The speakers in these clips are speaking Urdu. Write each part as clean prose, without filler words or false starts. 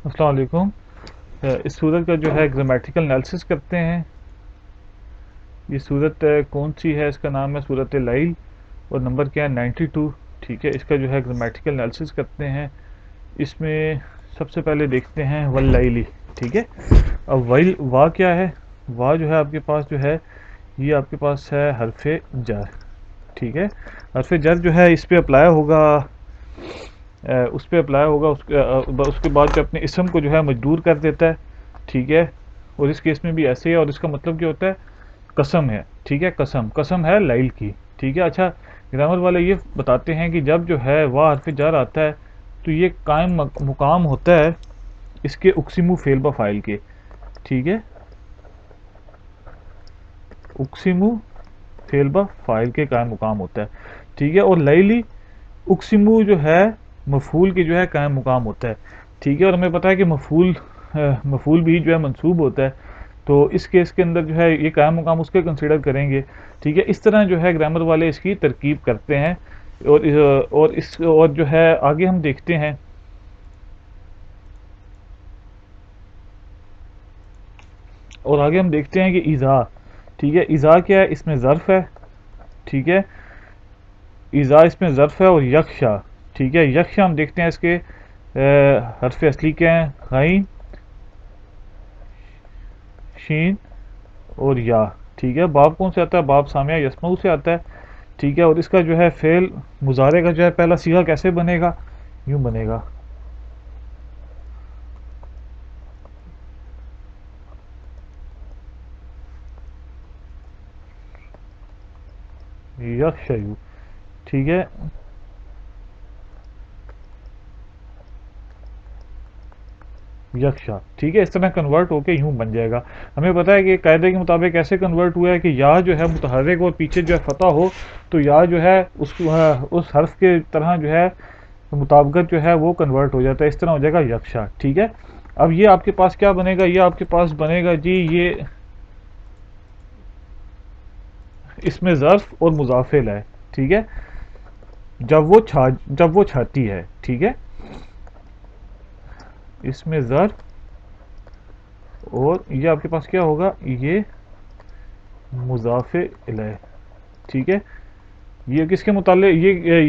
السلام علیکم۔ اس صورت کا جو ہے گرامیٹیکل انالیسس کرتے ہیں۔ یہ صورت کون سی ہے؟ اس کا نام ہے صورت لیل اور نمبر کیا ہے 92۔ ٹھیک ہے، اس کا جو ہے گرامیٹیکل انالیسس کرتے ہیں۔ اس میں سب سے پہلے دیکھتے ہیں واللیلی۔ ٹھیک ہے، اب وا کیا ہے؟ وا جو ہے آپ کے پاس جو ہے یہ آپ کے پاس ہے حرف جر۔ ٹھیک ہے، حرف جر جو ہے اس پہ اپلائی ہوگا، اس کے بعد جو اپنے اسم کو جو ہے مجرور کر دیتا ہے۔ ٹھیک ہے، اور اس کیس میں بھی ایسے ہی ہے، اور اس کا مطلب کیا ہوتا ہے؟ قسم ہے۔ ٹھیک ہے، قسم ہے لیل کی۔ ٹھیک ہے، اچھا گرامر والے یہ بتاتے ہیں کہ جب جو ہے واہ حرف جر آتا ہے تو یہ قائم مقام ہوتا ہے اس کے اقسمو فعل بفاعل کے۔ ٹھیک ہے، اقسمو فعل بفاعل کے قائم مقام ہوتا ہے۔ ٹھیک ہے، اور لیلی اقسمو جو ہے مفعول کے جو ہے قائم مقام ہوتا ہے۔ ٹھیک ہے، اور ہمیں پتہ ہے کہ مفعول بھی جو ہے منصوب ہوتا ہے، تو اس کیس کے اندر جو ہے یہ قائم مقام اس کے کنسیڈر کریں گے۔ ٹھیک ہے، اس طرح جو ہے گرامر والے اس کی ترکیب کرتے ہیں، اور جو ہے آگے ہم دیکھتے ہیں۔ کہ ایذا۔ ٹھیک ہے، ایذا کیا ہے؟ اس میں ظرف ہے۔ ٹھیک ہے، ایذا اس میں ظرف ہے، اور یکشا۔ ٹھیک ہے، یکشا ہم دیکھتے ہیں اس کے حرف اصلی کیا ہیں؟ غین، شین اور یا۔ ٹھیک ہے، باب کون سے آتا ہے؟ باب سامعہ یسمعو سے آتا ہے۔ ٹھیک ہے، اور اس کا جو ہے فعل مضارع کا جو ہے پہلا صیغہ کیسے بنے گا؟ یوں بنے گا، یکشیو۔ ٹھیک ہے، یکشا۔ ٹھیک ہے، اس طرح کنورٹ ہو کے یوں بن جائے گا۔ ہمیں پتہ ہے کہ قاعدے کے مطابق ایسے کنورٹ ہوا ہے کہ یا جو ہے متحرک اور پیچھے جو ہے فتح ہو تو یا جو ہے اس حرف کے طرح جو ہے مطابقت جو ہے وہ کنورٹ ہو جاتا ہے، اس طرح ہو جائے گا یکشا۔ ٹھیک ہے، اب یہ آپ کے پاس کیا بنے گا؟ یہ آپ کے پاس بنے گا جی یہ اس میں ظرف اور مضافل ہے۔ ٹھیک ہے، جب وہ چھاتی ہے۔ ٹھیک ہے، اس میں ظرف، اور یہ آپ کے پاس کیا ہوگا؟ یہ مضاف الیہ۔ ٹھیک ہے، یہ کس کے متعلق؟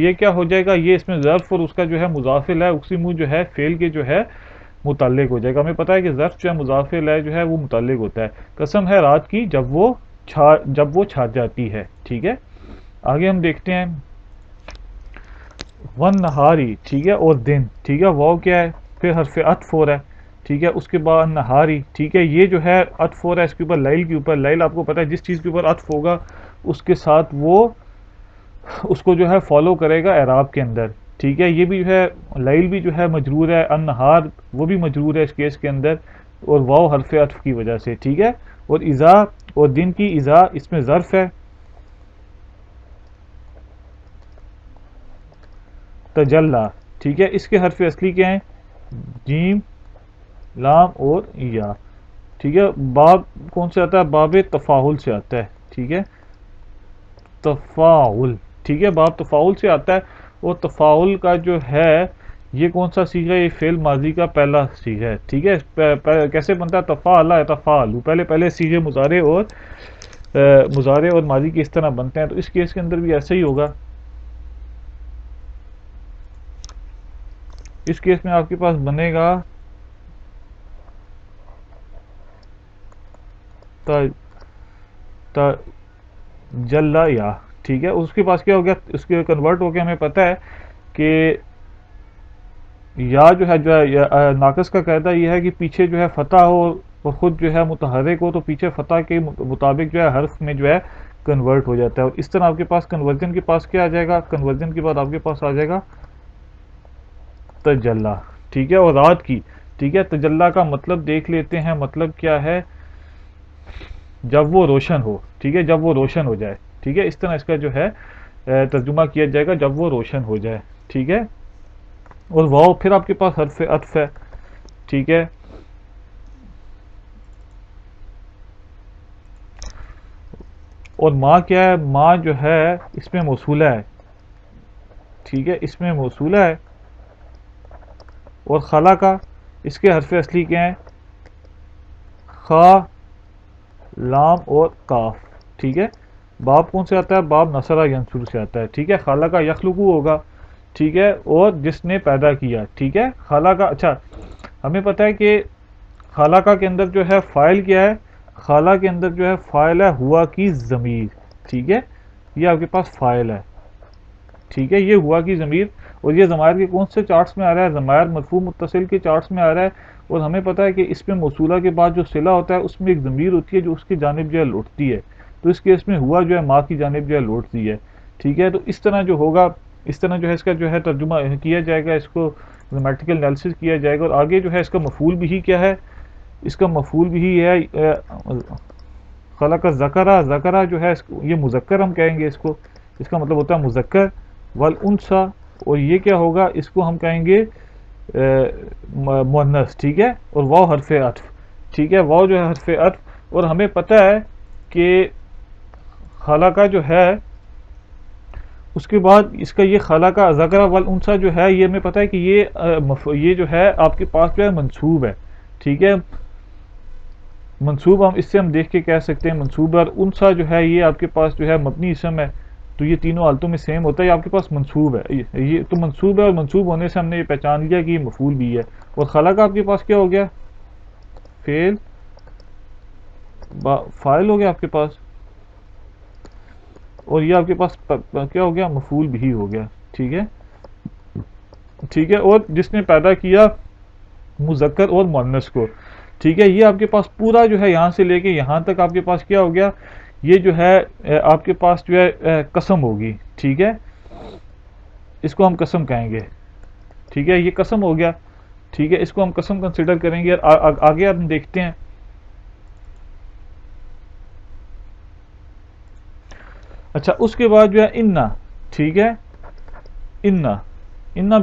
یہ کیا ہو جائے گا؟ یہ اس میں ظرف اور اس کا جو ہے مضاف الیہ اقسمو جو ہے فعل کے جو ہے متعلق ہو جائے گا۔ ہمیں پتہ ہے کہ ظرف جو ہے مضاف الیہ جو ہے وہ متعلق ہوتا ہے۔ قسم ہے رات کی جب وہ چھا جاتی ہے۔ ٹھیک ہے، آگے ہم دیکھتے ہیں ون نہاری۔ ٹھیک ہے، اور دن۔ ٹھیک ہے، واو کیا ہے؟ پھر حرف عطف ہو رہا ہے۔ ٹھیک ہے، اس کے بعد نہاری۔ ٹھیک ہے، یہ جو ہے عطف ہو رہا ہے اس کے اوپر، لیل کے اوپر۔ لیل آپ کو پتہ ہے جس چیز کے اوپر عطف ہوگا اس کے ساتھ وہ اس کو جو ہے فالو کرے گا اعراب کے اندر۔ ٹھیک ہے، یہ بھی جو ہے لیل بھی جو ہے مجرور ہے، النہار وہ بھی مجرور ہے اس کیس کے اندر، اور واو حرف عطف کی وجہ سے۔ ٹھیک ہے، اور اذا اور دن کی اذا اس میں ظرف ہے، تجلا۔ ٹھیک ہے، اس کے حرف اصلی کیا ہیں؟ جیم، لام اور یا۔ ٹھیک ہے، باب کون سے آتا ہے؟ باب تفاعل سے آتا ہے۔ ٹھیک ہے، تفاعل۔ ٹھیک ہے، باب تفاعل سے آتا ہے، اور تفاعل کا جو ہے یہ کون سا صیغہ ہے؟ یہ فعل ماضی کا پہلا صیغہ ہے۔ ٹھیک ہے، کیسے بنتا ہے؟ تفاعل یتفاعل، پہلے صیغے مضارع اور ماضی کی اس طرح بنتے ہیں، تو اس کیس کے اندر بھی ایسے ہی ہوگا۔ اس کیس میں آپ کے پاس بنے گا جلا یا۔ ٹھیک ہے، اس کے پاس کیا ہو گیا؟ اس کے کنورٹ ہو کے ہمیں پتہ ہے کہ یا جو ہے ناقص کا قاعدہ یہ ہے کہ پیچھے جو ہے فتح ہو اور خود جو ہے متحرک ہو تو پیچھے فتح کے مطابق جو ہے حرف میں جو ہے کنورٹ ہو جاتا ہے، اور اس طرح آپ کے پاس کنورژن کے پاس کیا آ جائے گا؟ کنورژن کے بعد آپ کے پاس آ جائے گا تجلا۔ ٹھیک ہے، اور رات کی۔ ٹھیک ہے، تجلا کا مطلب دیکھ لیتے ہیں، مطلب کیا ہے؟ جب وہ روشن ہو۔ ٹھیک ہے، جب وہ روشن ہو جائے۔ ٹھیک ہے، اس طرح اس کا جو ہے ترجمہ کیا جائے گا، جب وہ روشن ہو جائے۔ ٹھیک ہے، اور واو پھر آپ کے پاس حرف عطف ہے۔ ٹھیک ہے، اور ماں کیا ہے؟ ماں جو ہے اس میں موصولہ ہے۔ ٹھیک ہے، اس میں موصولہ ہے، اور خلا کا اس کے حرف اصلی کیا ہیں؟ خا، لام اور کاف. ٹھیک ہے. باب کون سے آتا ہے؟ باب نصرہ ینصر سے آتا ہے. ٹھیک ہے. خالقہ یخلقو ہوگا. ٹھیک ہے. اور جس نے پیدا کیا. ٹھیک ہے. خالقہ. اچھا ہمیں پتہ ہے کہ خالقہ کے اندر جو ہے فاعل کیا ہے؟ خالہ کے اندر جو ہے فاعل ہے ہوا کی ضمیر. ٹھیک ہے. یہ آپ کے پاس فاعل ہے. ٹھیک ہے. یہ ہوا کی ضمیر. اور یہ ضمائر کے کون سے چارٹس میں آ رہا ہے؟ ضمائر مرفوع متصل کے چارٹس میں آ رہا ہے. اور ہمیں پتہ ہے کہ اس میں موصولہ کے بعد جو صلہ ہوتا ہے اس میں ایک ضمیر ہوتی ہے جو اس کی جانب جو ہے لوٹتی ہے. تو اس کیس میں ہوا جو ہے ماں کی جانب جو ہے لوٹتی ہے. ٹھیک ہے. تو اس طرح جو ہوگا، اس طرح جو ہے اس کا جو ہے ترجمہ کیا جائے گا، اس کو گرامیٹیکل انالیسس کیا جائے گا. اور آگے جو ہے اس کا مفعول بھی کیا ہے؟ اس کا مفعول بھی ہے خلق ذکرہ. ذکرہ جو ہے یہ مذکر ہم کہیں گے اس کو. اس کا مطلب ہوتا ہے مذکر. والانثی، اور یہ کیا ہوگا؟ اس کو ہم کہیں گے مؤنث. ٹھیک ہے. اور واو حرف عطف. ٹھیک ہے. واو جو ہے حرف عطف. اور ہمیں پتہ ہے کہ خالقہ جو ہے اس کے بعد اس کا یہ خالقہ ذکرہ والانثی جو ہے، یہ ہمیں پتہ ہے کہ یہ جو ہے آپ کے پاس جو ہے منصوب ہے. ٹھیک ہے. منصوب اس سے ہم دیکھ کے کہہ سکتے ہیں منصوب. اور انثی جو ہے یہ آپ کے پاس جو ہے مبنی اسم ہے. تو یہ تینوں حالتوں میں سیم ہوتا ہے. یہ آپ کے پاس منصوب ہے. یہ تو منصوب ہے، اور منصوب ہونے سے ہم نے یہ پہچان لیا کہ یہ مفعول بھی ہے. اور خلق آپ کے پاس کیا ہو گیا؟ فعل فاعل ہو گیا آپ کے پاس. اور یہ آپ کے پاس کیا ہو گیا؟ مفعول بھی ہو گیا. ٹھیک ہے. ٹھیک ہے. اور جس نے پیدا کیا مذکر اور مؤنث کو. ٹھیک ہے. یہ آپ کے پاس پورا جو ہے یہاں سے لے کے یہاں تک آپ کے پاس کیا ہو گیا؟ یہ جو ہے آپ کے پاس جو ہے قسم ہوگی. ٹھیک ہے. اس کو ہم قسم کہیں گے. ٹھیک ہے. یہ قسم ہو گیا. ٹھیک ہے. اس کو ہم قسم کنسیڈر کریں گے. آگے ہم دیکھتے ہیں. اچھا اس کے بعد جو ہے انا. ٹھیک ہے. انا. انا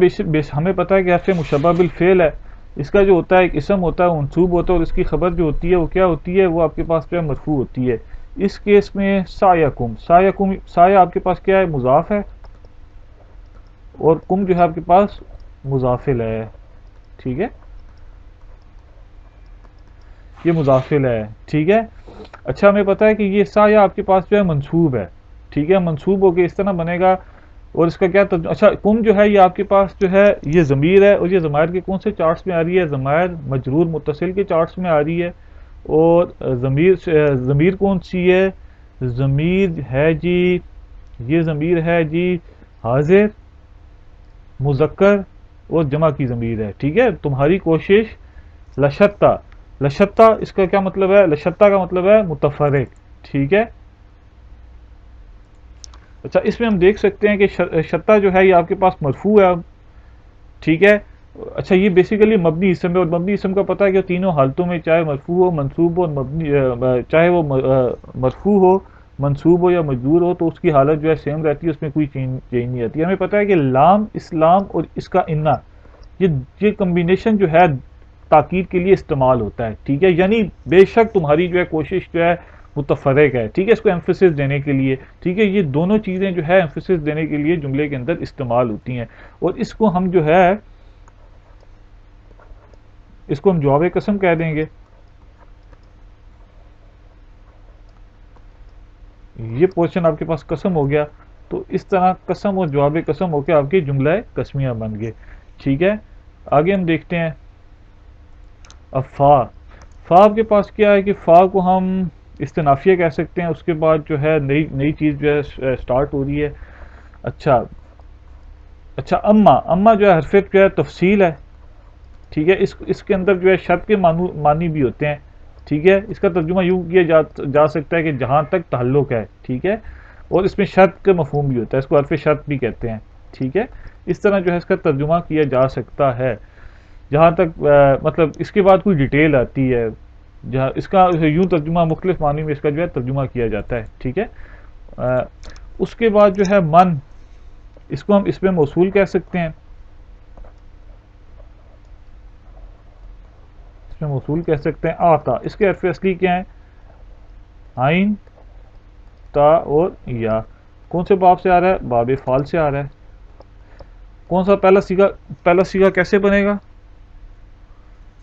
ہمیں پتہ ہے کہ حرف مشبہ بالفعل ہے. اس کا جو ہوتا ہے ایک اسم ہوتا ہے منصوب ہوتا ہے، اور اس کی خبر جو ہوتی ہے وہ کیا ہوتی ہے؟ وہ آپ کے پاس جو ہے مرفوع ہوتی ہے. اس کیس میں سایکم. سایکم سایہ آپ کے پاس کیا ہے؟ مضاف ہے. اور کم جو ہے آپ کے پاس مضافل ہے. ٹھیک ہے. یہ مضافل ہے. ٹھیک ہے. اچھا ہمیں پتہ ہے کہ یہ سایہ آپ کے پاس جو ہے منصوب ہے. ٹھیک ہے. منصوب ہو کے اس طرح بنے گا. اور اس کا کیا اچھا کم جو ہے یہ آپ کے پاس جو ہے یہ ضمیر ہے. اور یہ ضمائر کے کون سے چارٹس میں آ رہی ہے؟ ضمائر مجرور متصل کے چارٹس میں آ رہی ہے. اور ضمیر کون سی ہے؟ ضمیر ہے جی، یہ ضمیر ہے جی حاضر، مذکر اور جمع کی ضمیر ہے. ٹھیک ہے. تمہاری کوشش لشتہ. لشتہ اس کا کیا مطلب ہے؟ لشتہ کا مطلب ہے متفرق. ٹھیک ہے. اچھا اس میں ہم دیکھ سکتے ہیں کہ شتہ جو ہے یہ آپ کے پاس مرفوع ہے. ٹھیک ہے. اچھا یہ بیسیکلی مبنی اسم ہے. اور مبنی اسم کا پتہ ہے کہ تینوں حالتوں میں چاہے مرفوع ہو، منصوب ہو، مبنی چاہے وہ مرفوع ہو، منصوب ہو یا مجرور ہو، تو اس کی حالت جو ہے سیم رہتی ہے، اس میں کوئی چینج نہیں آتی. ہمیں پتہ ہے کہ لام، اسلام اور اس کا انا، یہ کمبینیشن جو ہے تاکید کے لیے استعمال ہوتا ہے. ٹھیک ہے. یعنی بے شک تمہاری جو ہے کوشش جو ہے متفرق ہے. ٹھیک ہے. اس کو ایمفیسس دینے کے لیے. ٹھیک ہے. یہ دونوں چیزیں جو ہے ایمفیسس دینے کے لیے جملے کے اندر استعمال ہوتی ہیں. اور اس کو ہم جو ہے اس کو ہم جواب قسم کہہ دیں گے. یہ پورشن آپ کے پاس قسم ہو گیا. تو اس طرح قسم اور جواب قسم ہو کے آپ کے جملہ قسمیہ بن گئے. ٹھیک ہے. آگے ہم دیکھتے ہیں اب فا. فا آپ کے پاس کیا ہے کہ فا کو ہم استنافیہ کہہ سکتے ہیں. اس کے بعد جو ہے نئی چیز جو ہے سٹارٹ ہو رہی ہے. اچھا اما. اما جو ہے حرف جو ہے تفصیل ہے. ٹھیک ہے. اس کے اندر جو ہے شرط کے معنی بھی ہوتے ہیں. ٹھیک ہے. اس کا ترجمہ یوں کیا جا سکتا ہے کہ جہاں تک تعلق ہے. ٹھیک ہے. اور اس میں شرط کا مفہوم بھی ہوتا ہے. اس کو حرف شرط بھی کہتے ہیں. ٹھیک ہے. اس طرح جو ہے اس کا ترجمہ کیا جا سکتا ہے. جہاں تک مطلب اس کے بعد کوئی ڈیٹیل آتی ہے جہاں اس کا یوں ترجمہ مختلف معنی میں اس کا جو ہے ترجمہ کیا جاتا ہے. ٹھیک ہے. اس کے بعد جو ہے من. اس کو ہم اس میں موصول کہہ سکتے ہیں. اس میں موصول کہہ سکتے ہیں. آتا. اس کے حرف اصلی کیا ہیں؟ عین، تا اور یا. کون سے باب سے آ رہا ہے؟ باب فال سے آ رہا ہے. کون سا پہلا سیگا کیسے بنے گا؟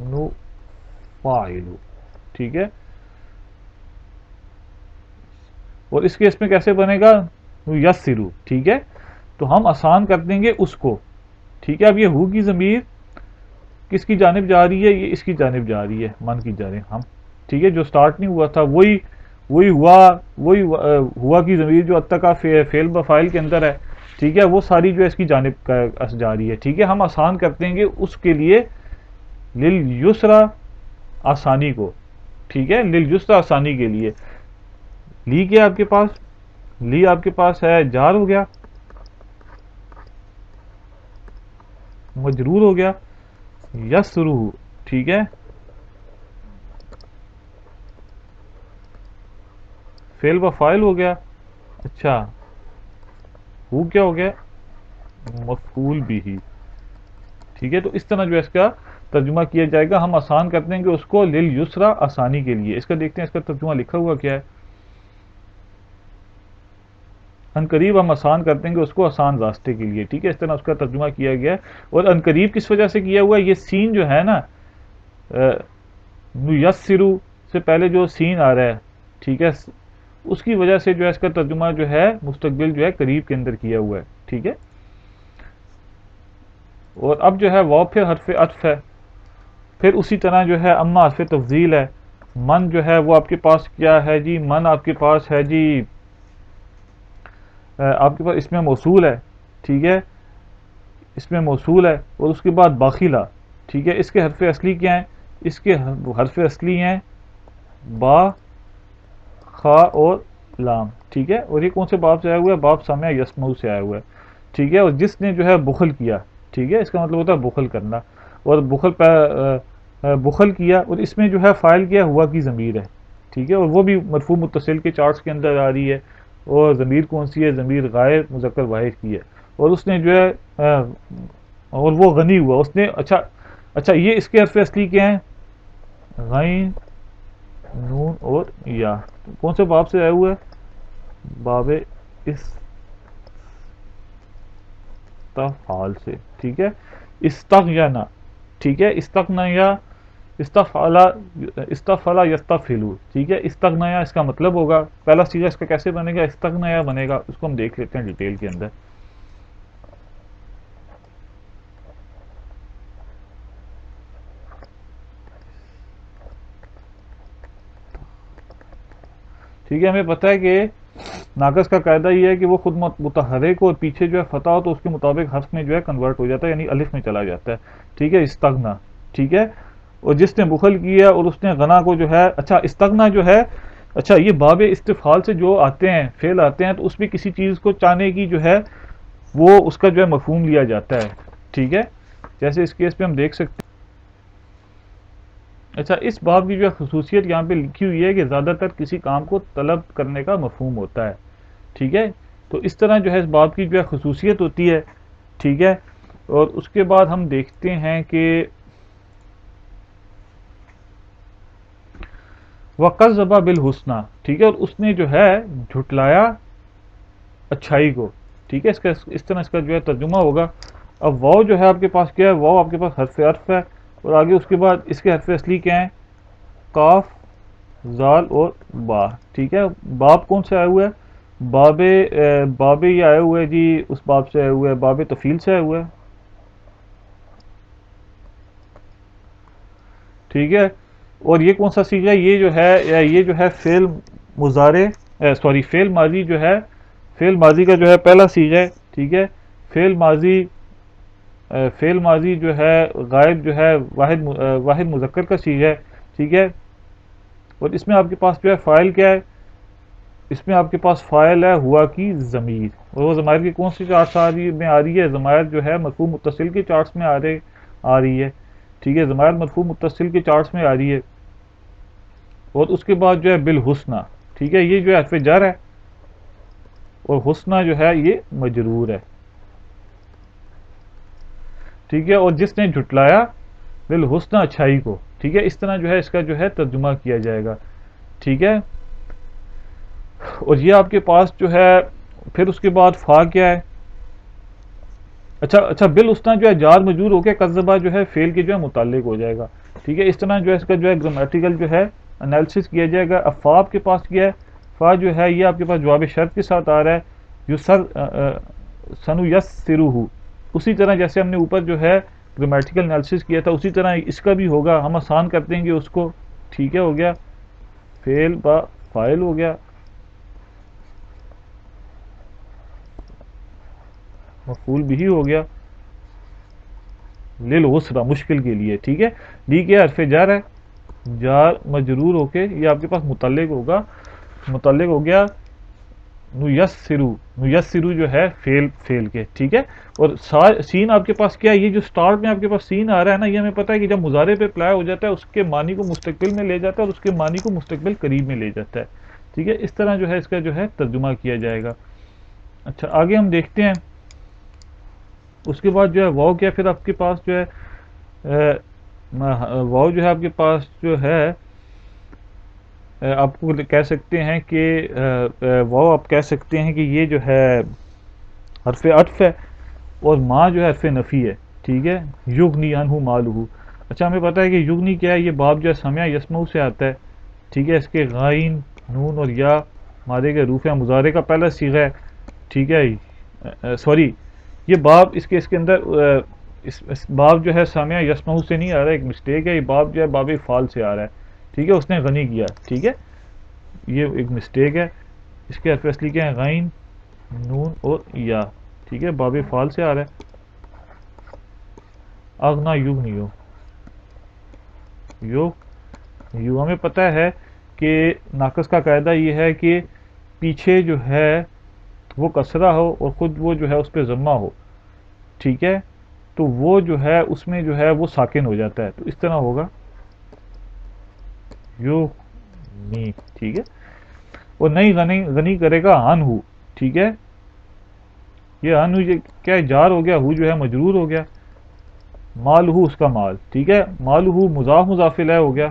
نو فائلو، ٹھیک ہے. اور اس کیس میں کیسے بنے گا؟ نو یسرو، ٹھیک ہے. تو ہم آسان کر دیں گے اس کو، ٹھیک ہے. اب یہ ہو کی ضمیر کس کی جانب جا رہی ہے؟ یہ اس کی جانب جا رہی ہے، من کی جانب ہم، ٹھیک ہے. جو سٹارٹ نہیں ہوا تھا وہی ہوا کی ضمیر جو اب تک فعل بفاعل کے اندر ہے، ٹھیک ہے، وہ ساری جو ہے اس کی جانب جا رہی ہے، ٹھیک ہے. ہم آسان کر دیں گے اس کے لیے للیسرا، آسانی کو، ٹھیک ہے. للیسرا، آسانی کے لیے. لی کیا آپ کے پاس؟ لی آپ کے پاس ہے جار ہو گیا، مجرور ہو گیا، یسرو، ٹھیک ہے. فعل و فاعل ہو گیا. اچھا، ہو کیا ہو گیا؟ مفعول بھی، ٹھیک ہے. تو اس طرح جو ہے اس کا ترجمہ کیا جائے گا. ہم آسان کر دیں گے اس کو للیسرا، آسانی کے لیے. اس کا دیکھتے ہیں اس کا ترجمہ لکھا ہوا کیا ہے. ان قریب ہم آسان کر دیں گے اس کو آسان راستے کے لیے، ٹھیک ہے. اس طرح اس کا ترجمہ کیا گیا ہے. اور ان قریب کس وجہ سے کیا ہوا ہے؟ یہ سین جو ہے نا، یسرو سے پہلے جو سین آ رہا ہے، ٹھیک ہے، اس کی وجہ سے جو ہے اس کا ترجمہ جو ہے مستقبل جو ہے قریب کے اندر کیا ہوا ہے، ٹھیک ہے. اور اب جو ہے واو پھر حرف عطف ہے. پھر اسی طرح جو ہے اما حرف تفضیل ہے. من جو ہے وہ آپ کے پاس کیا ہے جی؟ من آپ کے پاس ہے جی، آپ کے پاس اس میں موصول ہے، ٹھیک ہے. اس میں موصول ہے اور اس کے بعد باخلہ، ٹھیک ہے. اس کے حرف اصلی کیا ہیں؟ اس کے حرف اصلی ہیں با، خا اور لام، ٹھیک ہے. اور یہ کون سے باب سے آیا ہوا ہے؟ باب سامع یسمعو سے آیا ہوا ہے، ٹھیک ہے. اور جس نے جو ہے بخل کیا، ٹھیک ہے، اس کا مطلب ہوتا ہے بخل کرنا. اور بخل کیا، اور اس میں جو ہے فاعل کیا ہوا کی ضمیر ہے، ٹھیک ہے. اور وہ بھی مرفوع متصل کے چارٹس کے اندر آ رہی ہے. اور ضمیر کون سی ہے؟ ضمیر غائب مذکر واحد کی ہے. اور اس نے جو ہے اور وہ غنی ہوا اس نے. اچھا یہ اس کے حرف اصلی کیا ہیں؟ غین، نون اور یا. کون سے باب سے آیا ہوا ہے؟ باب استفعال سے، ٹھیک ہے. استغنا، ٹھیک ہے. استغنیا، استفعلا، استفعلا یستفعلو، ٹھیک ہے. استغنیا اس کا مطلب ہوگا. پہلا سیغہ اس کا کیسے بنے گا؟ استغنیا بنے گا. اس کو ہم دیکھ لیتے ہیں ڈیٹیل کے اندر. ٹھیک ہے. ہمیں پتہ ہے کہ ناقص کا قاعدہ یہ ہے کہ وہ خود متحرک کو اور پیچھے جو ہے فتح ہو تو اس کے مطابق حرف میں جو ہے کنورٹ ہو جاتا ہے، یعنی الف میں چلا جاتا ہے، ٹھیک ہے. استغنا، ٹھیک ہے. اور جس نے بخل کیا اور اس نے غنا کو جو ہے، اچھا استغنا جو ہے، اچھا یہ باب استفعال سے جو آتے ہیں فعل آتے ہیں تو اس میں کسی چیز کو چاہنے کی جو ہے وہ اس کا جو ہے مفہوم لیا جاتا ہے، ٹھیک ہے. جیسے اس کیس پہ ہم دیکھ سکتے ہیں. اچھا اس باب کی جو ہے خصوصیت یہاں پہ لکھی ہوئی ہے کہ زیادہ تر کسی کام کو طلب کرنے کا مفہوم ہوتا ہے، ٹھیک ہے. تو اس طرح جو ہے اس باب کی جو ہے خصوصیت ہوتی ہے، ٹھیک ہے. اور اس کے بعد ہم دیکھتے ہیں کہ وَقَذَّبَ بِالْحُسْنَى، ٹھیک ہے. اور اس نے جو ہے جھٹلایا اچھائی کو، ٹھیک ہے. اس طرح اس کا جو ہے ترجمہ ہوگا. اب واو جو ہے آپ کے پاس کیا ہے؟ واو آپ کے پاس حرف عطف ہے. اور آگے اس کے بعد اس کے حرف اصلی کیا ہیں؟ قاف، زال اور با، ٹھیک ہے. باب کون سے آئے ہوئے ہے؟ باب یہ آئے ہوئے جی اس باب سے آئے ہوئے ہے، باب تفیل سے آئے ہوئے ہے، ٹھیک ہے. اور یہ کون سا سیغہ ہے؟ یہ جو ہے فعل مضارع، سوری فعل ماضی جو ہے، فعل ماضی کا جو ہے پہلا سیغہ ہے، ٹھیک ہے. فعل ماضی جو ہے غائب جو ہے واحد مذکر کا سیغہ ہے، ٹھیک ہے. اور اس میں آپ کے پاس جو ہے فاعل کیا ہے؟ اس میں آپ کے پاس فاعل ہے ہوا کی ضمیر. اور وہ ضمائر کی کون سی چارٹس میں آ رہی ہے؟ ضمائر جو ہے مرفوع متصل کے چارٹس میں آ رہی ہے، ٹھیک ہے. ضمائر مرفوع متصل کے چارٹس میں آ رہی ہے. اور اس کے بعد جو ہے بالحسنہ، ٹھیک ہے. یہ جو ہے حرف جر ہے اور حسنہ جو ہے یہ مجرور ہے، ٹھیک ہے. اور جس نے جھٹلایا بالحسنہ اچھائی کو، ٹھیک ہے. اس طرح جو ہے اس کا جو ہے ترجمہ کیا جائے گا، ٹھیک ہے. اور یہ آپ کے پاس جو ہے پھر اس کے بعد فا کیا ہے؟ اچھا بالحسنہ جو ہے جار مجرور ہو کے قذبہ جو ہے فعل کے جو ہے متعلق ہو جائے گا، ٹھیک ہے، اس طرح جو ہے اس کا جو ہے گرامیٹیکل جو ہے انالیسس کیا جائے گا. اب فا آپ کے پاس کیا ہے؟ فا جو ہے یہ آپ کے پاس جواب شرط کے ساتھ آ رہا ہے، جو سنو یس سرو، اسی طرح جیسے ہم نے اوپر جو ہے گرامیٹیکل انالیسس کیا تھا اسی طرح اس کا بھی ہوگا. ہم آسان کر دیں گے اس کو. ٹھیک ہے، ہو گیا فعل با فاعل، ہو گیا مفعول بھی ہو گیا للعسرہ مشکل کے لیے. ٹھیک ہے، ڈی کیا حرف جار ہے، جار مجرور ہو کے یہ آپ کے پاس متعلق ہوگا، متعلق ہو گیا نیسرو. نیسرو جو ہے فیل کے. ٹھیک ہے، اور سین آپ کے پاس کیا ہے؟ یہ جو سٹارٹ میں آپ کے پاس سین آ رہا ہے نا، یہ ہمیں پتہ ہے کہ جب مضارع پہ اپلائی ہو جاتا ہے اس کے معنی کو مستقبل میں لے جاتا ہے اور اس کے معنی کو مستقبل قریب میں لے جاتا ہے. ٹھیک ہے، اس طرح جو ہے اس کا جو ہے ترجمہ کیا جائے گا. اچھا آگے ہم دیکھتے ہیں. اس کے بعد جو ہے واو کیا پھر آپ کے پاس جو ہے واو جو ہے آپ کے پاس جو ہے آپ کو کہہ سکتے ہیں کہ واو آپ کہہ سکتے ہیں کہ یہ جو ہے حرف عطف ہے اور ما جو ہے حرف نفی ہے. ٹھیک ہے، یغنی عنہ مالہ. اچھا ہمیں پتہ ہے کہ یغنی کیا ہے؟ یہ باب جو ہے سمع یسمع سے آتا ہے. ٹھیک ہے، اس کے غائن نون اور یا مادے کے حروف ہیں، مضارع کا پہلا صیغہ ہے. ٹھیک ہے، سوری یہ باب اس کے اندر اس باب جو ہے سامع یسمع سے نہیں آ رہا ہے، ایک مسٹیک ہے. یہ باب جو ہے باب فال سے آ رہا ہے. ٹھیک ہے، اس نے غنی کیا. ٹھیک ہے، یہ ایک مسٹیک ہے. اس کے حرف اصلی کیا ہے؟ غین نون اور یا. ٹھیک ہے، باب فال سے آ رہا ہے. اغنا یغنیو یو ہمیں پتہ ہے کہ ناقص کا قاعدہ یہ ہے کہ پیچھے جو ہے وہ کسرہ ہو اور خود وہ جو ہے اس پہ ضمہ ہو. ٹھیک ہے، تو وہ جو ہے اس میں جو ہے وہ ساکن ہو جاتا ہے. تو اس طرح ہوگا یو نی. ٹھیک ہے، اور نہیں غنی کرے گا ان ہو. ٹھیک ہے، یہ ان ہو یہ کیا جار ہو گیا، ہو جو ہے مجرور ہو گیا، مال ہو اس کا مال. ٹھیک ہے، مال ہو مضاف مضاف الیہ ہو گیا.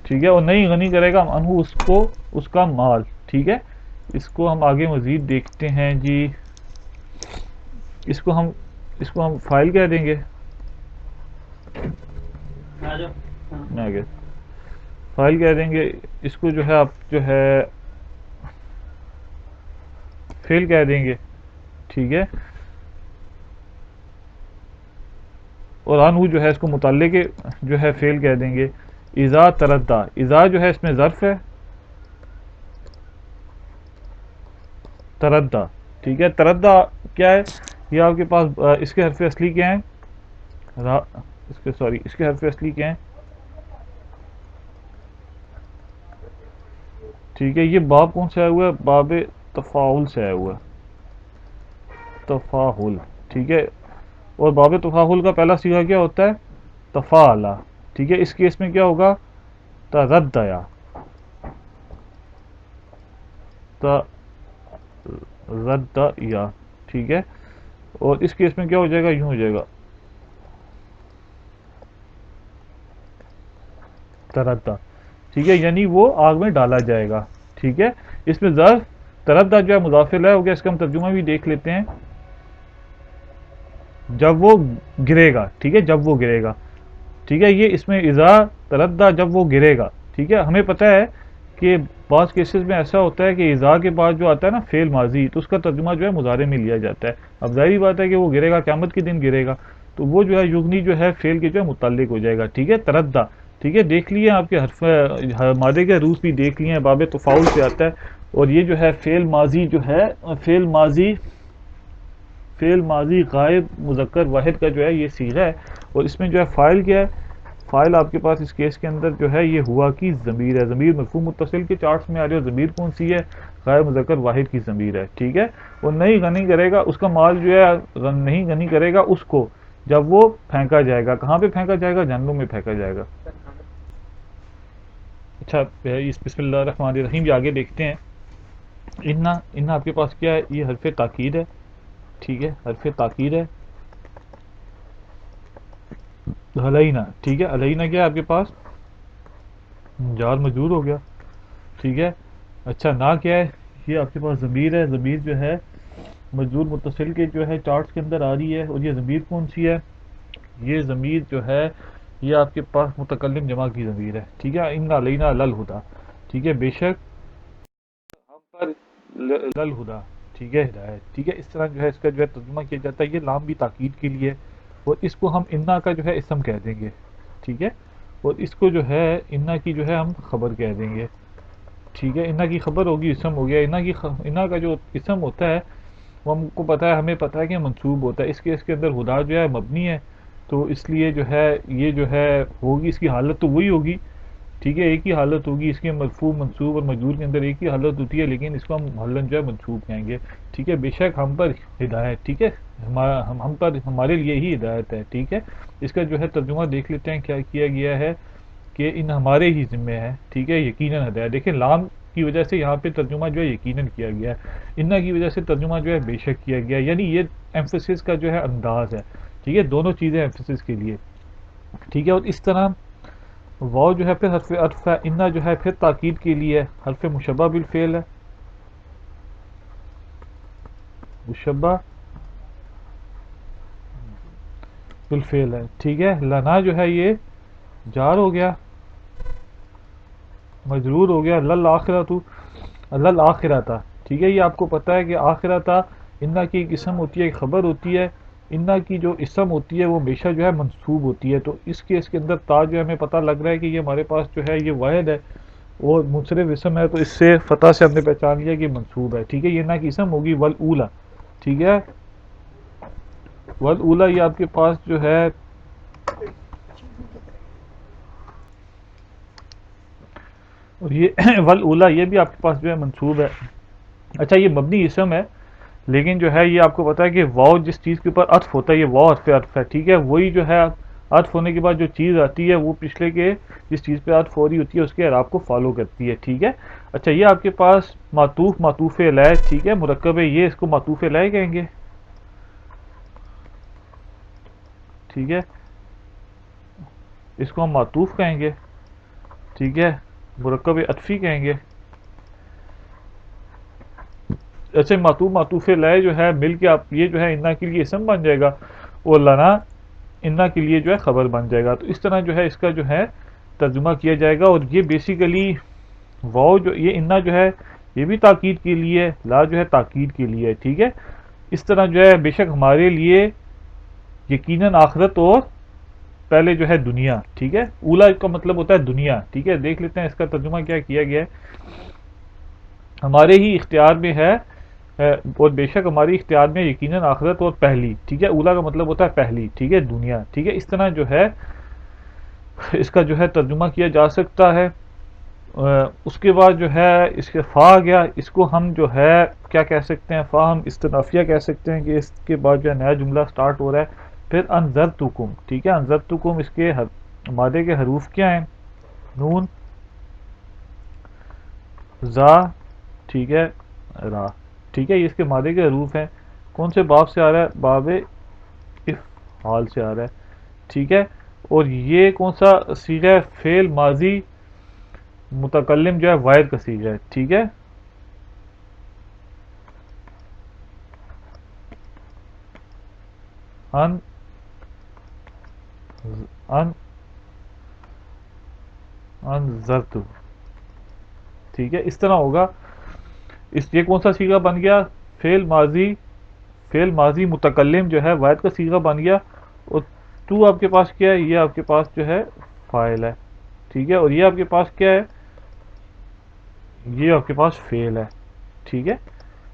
ٹھیک ہے، اور نہیں غنی کرے گا انہو اس کو اس کا مال. ٹھیک ہے، اس کو ہم آگے مزید دیکھتے ہیں جی. اس کو ہم فائل کہہ دیں گے. آگے فائل کہہ دیں گے. اس کو جو ہے آپ جو ہے فیل کہہ دیں گے. ٹھیک ہے، اور انہو جو ہے اس کو متعلق جو ہے فیل کہہ دیں گے. اذا تردہ، اذا جو ہے اس میں ظرف ہے تردہ. ٹھیک ہے، تردہ کیا ہے؟ یہ آپ کے پاس اس کے حرف اصلی کیا ہیں؟ اس کے حرف اصلی کیا ہیں؟ ٹھیک ہے، یہ باب کون سے آیا ہوا ہے؟ باب تفاعل سے آیا ہوا ہے. تفاعل. ٹھیک ہے، اور باب تفاعل کا پہلا صیغہ کیا ہوتا ہے؟ تفاعلا. ٹھیک ہے، اس کیس میں کیا ہوگا؟ تردیا. تردیا. ٹھیک ہے، اور اس کیس میں کیا ہو جائے گا؟ یوں ہو جائے گا تردہ. ٹھیک ہے، یعنی وہ آگ میں ڈالا جائے گا. ٹھیک ہے، اس میں ظرف تردہ جو ہے مضاف الیہ ہو گیا. اس کا ہم ترجمہ بھی دیکھ لیتے ہیں. جب وہ گرے گا. ٹھیک ہے، جب وہ گرے گا. ٹھیک ہے، یہ اس میں اذا تردہ جب وہ گرے گا. ٹھیک ہے، ہمیں پتہ ہے کہ بعض کیسز میں ایسا ہوتا ہے کہ اذا کے بعد جو آتا ہے نا فعل ماضی، تو اس کا ترجمہ جو ہے مضارع میں لیا جاتا ہے. اب ظاہری بات ہے کہ وہ گرے گا، قیامت کے دن گرے گا، تو وہ جو ہے یغنی جو ہے فعل کے جو ہے متعلق ہو جائے گا. ٹھیک ہے، تردہ. ٹھیک ہے، دیکھ لیے آپ کے حرف مادے کے حروف بھی دیکھ لیے ہیں، باب تفاعل سے آتا ہے. اور یہ جو ہے فعل ماضی جو ہے فعل ماضی غائب مذکر واحد کا جو ہے یہ صیغہ ہے. اور اس میں جو ہے فاعل کیا ہے؟ فاعل آپ کے پاس اس کیس کے اندر جو ہے یہ ہوا کی ضمیر ہے. ضمیر مرفوع متصل کے چارٹس میں آ رہی ہے، اور ضمیر کون سی ہے؟ غیر مذکر واحد کی ضمیر ہے. ٹھیک ہے، وہ نہیں غنی کرے گا اس کا مال جو ہے، نہیں غنی کرے گا اس کو جب وہ پھینکا جائے گا. کہاں پہ پھینکا جائے گا؟ جہنم میں پھینکا جائے گا. اچھا بسم اللہ الرحمن الرحیم یہ آگے دیکھتے ہیں. انا آپ کے پاس کیا ہے؟ یہ حرف تاکید ہے. ٹھیک ہے، حرف تاکید ہے. علینا. ٹھیک ہے، علینا کیا ہے آپ کے پاس؟ جار مجرور ہو گیا. ٹھیک ہے، اچھا نہ کیا ہے؟ یہ آپ کے پاس ضمیر ہے. ضمیر جو ہے مجرور متصل کے جو ہے چارٹس کے اندر آ رہی ہے. اور یہ ضمیر کون سی ہے؟ یہ ضمیر جو ہے یہ آپ کے پاس متکلم جمع کی ضمیر ہے. ٹھیک ہے، ان علینا للہدا. ٹھیک ہے، بے شک ہم پر للہدا. ٹھیک ہے، ہدایت. ٹھیک ہے، اس طرح جو ہے اس کا جو ہے ترجمہ کیا جاتا ہے. یہ لام بھی تاکید کے لیے، اور اس کو ہم انا کا جو ہے اسم کہہ دیں گے. ٹھیک ہے، اور اس کو جو ہے انا کی جو ہے ہم خبر کہہ دیں گے. ٹھیک ہے، انا کی خبر ہوگی، اسم ہو گیا. انا کا جو اسم ہوتا ہے وہ ہم کو پتا ہے، ہمیں پتا ہے کہ منصوب ہوتا ہے. اس کے اندر ہدا جو ہے مبنی ہے، تو اس لیے جو ہے یہ جو ہے ہوگی، اس کی حالت تو وہی ہوگی. ٹھیک ہے، ایک ہی حالت ہوگی اس کے، مرفوع منصوب اور مجرور کے اندر ایک ہی حالت ہوتی ہے، لیکن اس کو ہم محلن جو ہے منصوب کہیں گے. ٹھیک ہے، بے شک ہم پر ہدایت. ٹھیک ہے، ہم پر ہمارے لیے ہی ہدایت ہے. ٹھیک ہے، اس کا جو ہے ترجمہ دیکھ لیتے ہیں کیا کیا گیا ہے کہ ان ہمارے ہی ذمے ہے. ٹھیک ہے، یقیناً ہدایت. دیکھیں لام کی وجہ سے یہاں پہ ترجمہ جو ہے یقیناً کیا گیا ہے، انا کی وجہ سے ترجمہ جو ہے بے شک کیا گیا ہے. یعنی یہ ایمفسس کا جو ہے انداز ہے. ٹھیک ہے، دونوں چیزیں ایمفسس کے لیے. ٹھیک ہے، اور اس طرح واو جو ہے پھر حرف عطف ہے، انا جو ہے پھر تاکید کے لیے حرف مشبہ بالفعل ہے. مشبہ بالفعل ہے. ٹھیک ہے، لنا جو ہے یہ جار ہو گیا، مجرور ہو گیا. لل آخرت، لل آخرتا. ٹھیک ہے، یہ آپ کو پتا ہے کہ آخرتا انا کی ایک اسم ہوتی ہے، ایک خبر ہوتی ہے. انا کی جو اسم ہوتی ہے وہ ہمیشہ جو ہے منصوب ہوتی ہے. تو اس کے اندر تا جو ہے ہمیں پتہ لگ رہا ہے کہ یہ ہمارے پاس جو ہے یہ واحد ہے اور منصرف اسم ہے، تو اس سے فتح سے ہم نے پہچان لیا کہ منصوب ہے. ٹھیک ہے، یہ انا کی اسم ہوگی والاولا. ٹھیک ہے، والاولا یہ آپ کے پاس جو ہے اور یہ والاولا یہ بھی آپ کے پاس جو ہے منصوب ہے. اچھا، یہ مبنی اسم ہے، لیکن جو ہے یہ آپ کو پتا ہے کہ واو جس چیز کے اوپر عطف ہوتا ہے یہ واو حرف عطف ہے. ٹھیک ہے، وہی جو ہے عطف ہونے کے بعد جو چیز آتی ہے وہ پچھلے کے جس چیز پہ عطف ہو رہی ہوتی ہے اس کے اعراب کو فالو کرتی ہے. ٹھیک ہے، اچھا یہ آپ کے پاس معطوف معطوف علیہ. ٹھیک ہے، مرکب ہے یہ، اس کو معطوف علیہ کہیں گے. ٹھیک ہے، اس کو ہم معطوف کہیں گے. ٹھیک ہے، مرکب عطفی کہیں گے. ایسے معطوف معطوف علیہ جو ہے مل کے آپ یہ جو ہے انا کے لیے اسم بن جائے گا اور لنا انا کے لیے جو ہے خبر بن جائے گا. تو اس طرح جو ہے اس کا جو ہے ترجمہ کیا جائے گا. اور یہ بیسیکلی واؤ جو یہ انا جو ہے یہ بھی تاکید کے لیے، لا جو ہے تاکید کے لیے. ٹھیک ہے، اس طرح جو ہے بے شک ہمارے لیے یقیناً آخرت اور پہلے جو ہے دنیا. ٹھیک ہے، اولا کا مطلب ہوتا ہے دنیا. ٹھیک ہے، دیکھ لیتے ہیں اس کا ترجمہ کیا کیا گیا ہے. ہمارے ہی اختیار میں ہے اور بے شک ہماری اختیار میں یقیناً آخرت اور پہلی. ٹھیک ہے، اولا کا مطلب ہوتا ہے پہلی. ٹھیک ہے، دنیا. ٹھیک ہے، اس طرح جو ہے اس کا جو ہے ترجمہ کیا جا سکتا ہے. اس کے بعد جو ہے اس کے فا آ گیا، اس کو ہم جو ہے کیا کہہ سکتے ہیں، فا ہم استنافیہ کہہ سکتے ہیں کہ اس کے بعد جو ہے نیا جملہ سٹارٹ ہو رہا ہے. پھر انذرتکم. ٹھیک ہے، انذرتکم اس کے مادے کے حروف کیا ہیں؟ نون، زا، ٹھیک ہے، را. ٹھیک ہے، یہ اس کے مادے کے حروف ہیں. کون سے باب سے آ رہا ہے؟ باب افعال سے آ رہا ہے. ٹھیک ہے، اور یہ کون سا صیغہ ہے؟ فعل ماضی متکلم جو ہے واحد کا صیغہ ہے. ٹھیک ہے، ان ان انذرت. ٹھیک ہے، اس طرح ہوگا. یہ کون سا صیغہ بن گیا؟ فعل ماضی، فعل ماضی متکلم جو ہے واحد کا صیغہ بن گیا. اور تو آپ کے پاس کیا ہے؟ یہ آپ کے پاس جو ہے فاعل ہے. ٹھیک ہے، اور یہ آپ کے پاس کیا ہے؟ یہ آپ کے پاس فعل ہے. ٹھیک ہے،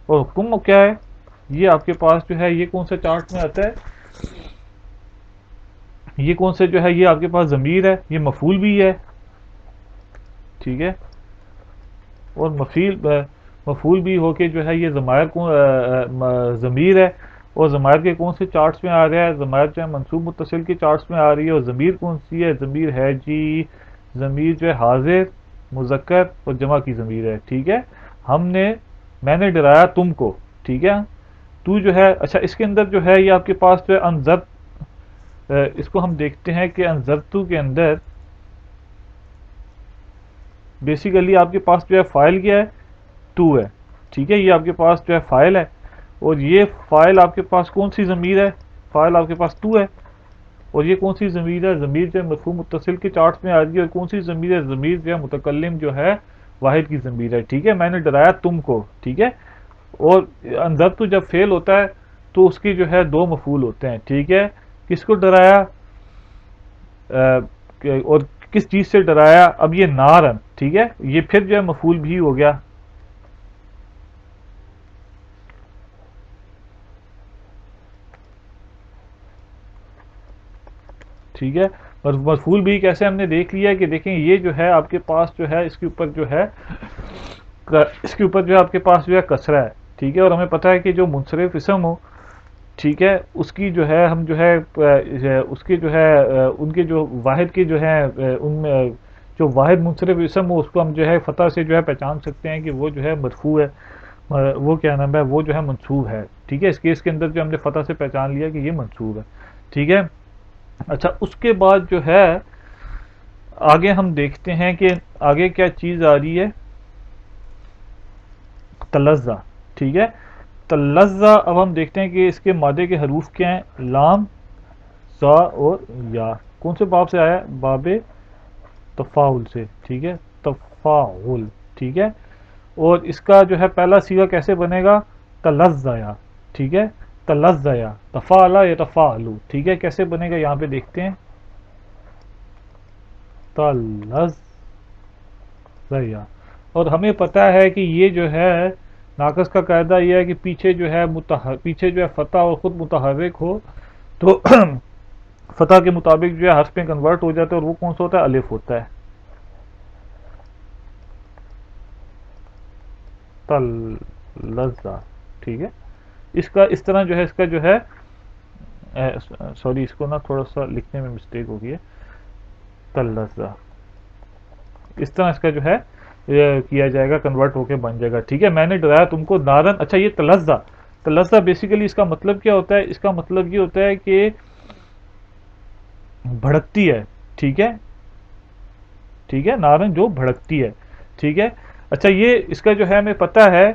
اور حکم کیا ہے؟ یہ آپ کے پاس جو ہے یہ کون سے چارٹ میں آتا ہے؟ یہ کون سے جو ہے یہ آپ کے پاس ضمیر ہے، یہ مفعول بھی ہے. ٹھیک ہے، اور مفعول بھی ہو کے جو ہے یہ ضمائر ضمیر ہے. اور ضمائر کے کون سے چارٹس میں آ رہا ہے؟ ضمائر جو ہے منصوب متصل کے چارٹس میں آ رہی ہے. اور ضمیر کون سی ہے؟ ضمیر ہے جی، ضمیر جو ہے حاضر، مذکر اور جمع کی ضمیر ہے. ٹھیک ہے، میں نے ڈرایا تم کو. ٹھیک ہے، تو جو ہے اچھا اس کے اندر جو ہے یہ آپ کے پاس جو ہے اس کو ہم دیکھتے ہیں کہ انذرتو کے اندر بیسیکلی آپ کے پاس جو ہے فائل کیا ہے؟ تو ہے. ٹھیک ہے، یہ آپ کے پاس جو ہے فائل ہے. اور یہ فائل آپ کے پاس کون سی ضمیر ہے؟ فائل آپ کے پاس تو ہے، اور یہ کون سی ضمیر ہے؟ ضمیر جو ہے مرفوع متصل کے چارٹس میں آ رہی ہے، اور کون سی ضمیر ہے؟ ضمیر جو ہے متکلم جو ہے واحد کی ضمیر ہے، ٹھیک ہے، میں نے ڈرایا تم کو، ٹھیک ہے، اور اندر تو جب فیل ہوتا ہے تو اس کی جو ہے دو مفعول ہوتے ہیں، ٹھیک ہے، کس کو ڈرایا اور کس چیز سے ڈرایا؟ اب یہ نارن، ٹھیک ہے، یہ پھر جو ہے مفعول بھی ہو گیا، ٹھیک ہے، مفعول بھی کیسے ہم نے دیکھ لیا کہ دیکھیں یہ جو ہے آپ کے پاس جو ہے اس کے اوپر جو ہے آپ کے پاس جو ہے کسرہ ہے، ٹھیک ہے، اور ہمیں پتہ ہے کہ جو منصرف اسم ہو، ٹھیک ہے، اس کی جو ہے ہم جو ہے اس کے جو ہے ان کے جو واحد کے جو ہے ان میں جو واحد منصرف اسم ہو اس کو ہم جو ہے فتح سے جو ہے پہچان سکتے ہیں کہ وہ جو ہے مرفوع ہے، وہ کیا نام ہے، وہ جو ہے منصوب ہے، ٹھیک ہے، اس کیس کے اندر جو ہم نے فتح سے پہچان لیا کہ یہ منصوب ہے، ٹھیک ہے۔ اچھا اس کے بعد جو ہے آگے ہم دیکھتے ہیں کہ آگے کیا چیز آ رہی ہے، تلزہ، ٹھیک ہے، تلزہ اب ہم دیکھتے ہیں کہ اس کے مادے کے حروف کیا ہیں، لام، زا اور یا، کون سے باب سے آیا ہے؟ باب تفاعل سے، ٹھیک ہے، تفاعل، ٹھیک ہے، اور اس کا جو ہے پہلا صیغہ کیسے بنے گا؟ تلزیا، ٹھیک ہے، تلزیا، تفاعلا یا تفاعلو، ٹھیک ہے، کیسے بنے گا یہاں پہ دیکھتے ہیں، تلزیا، اور ہمیں پتہ ہے کہ یہ جو ہے ناقص کا قاعدہ یہ ہے کہ پیچھے جو ہے پیچھے جو ہے فتح اور خود متحرک ہو تو فتح کے مطابق جو ہے حرف میں کنورٹ ہو جاتا ہے، اور وہ کون سا ہوتا ہے؟ الف ہوتا ہے، تلزا، ٹھیک ہے، اس کا اس طرح جو ہے اس کا جو ہے سوری اس کو نا تھوڑا سا لکھنے میں مسٹیک ہو گئی ہے، تلزا، اس طرح اس کا جو ہے کیا جائے گا، کنورٹ ہو کے بن جائے گا، ٹھیک ہے، میں نے ڈرایا تم کو نارن، اچھا یہ تلزا، تلزا بیسیکلی اس کا مطلب کیا ہوتا ہے؟ اس کا مطلب یہ ہوتا ہے کہ بھڑکتی ہے، ٹھیک ہے، ٹھیک ہے، نارن جو بھڑکتی ہے، ٹھیک ہے، اچھا یہ اس کا جو ہے ہمیں پتہ ہے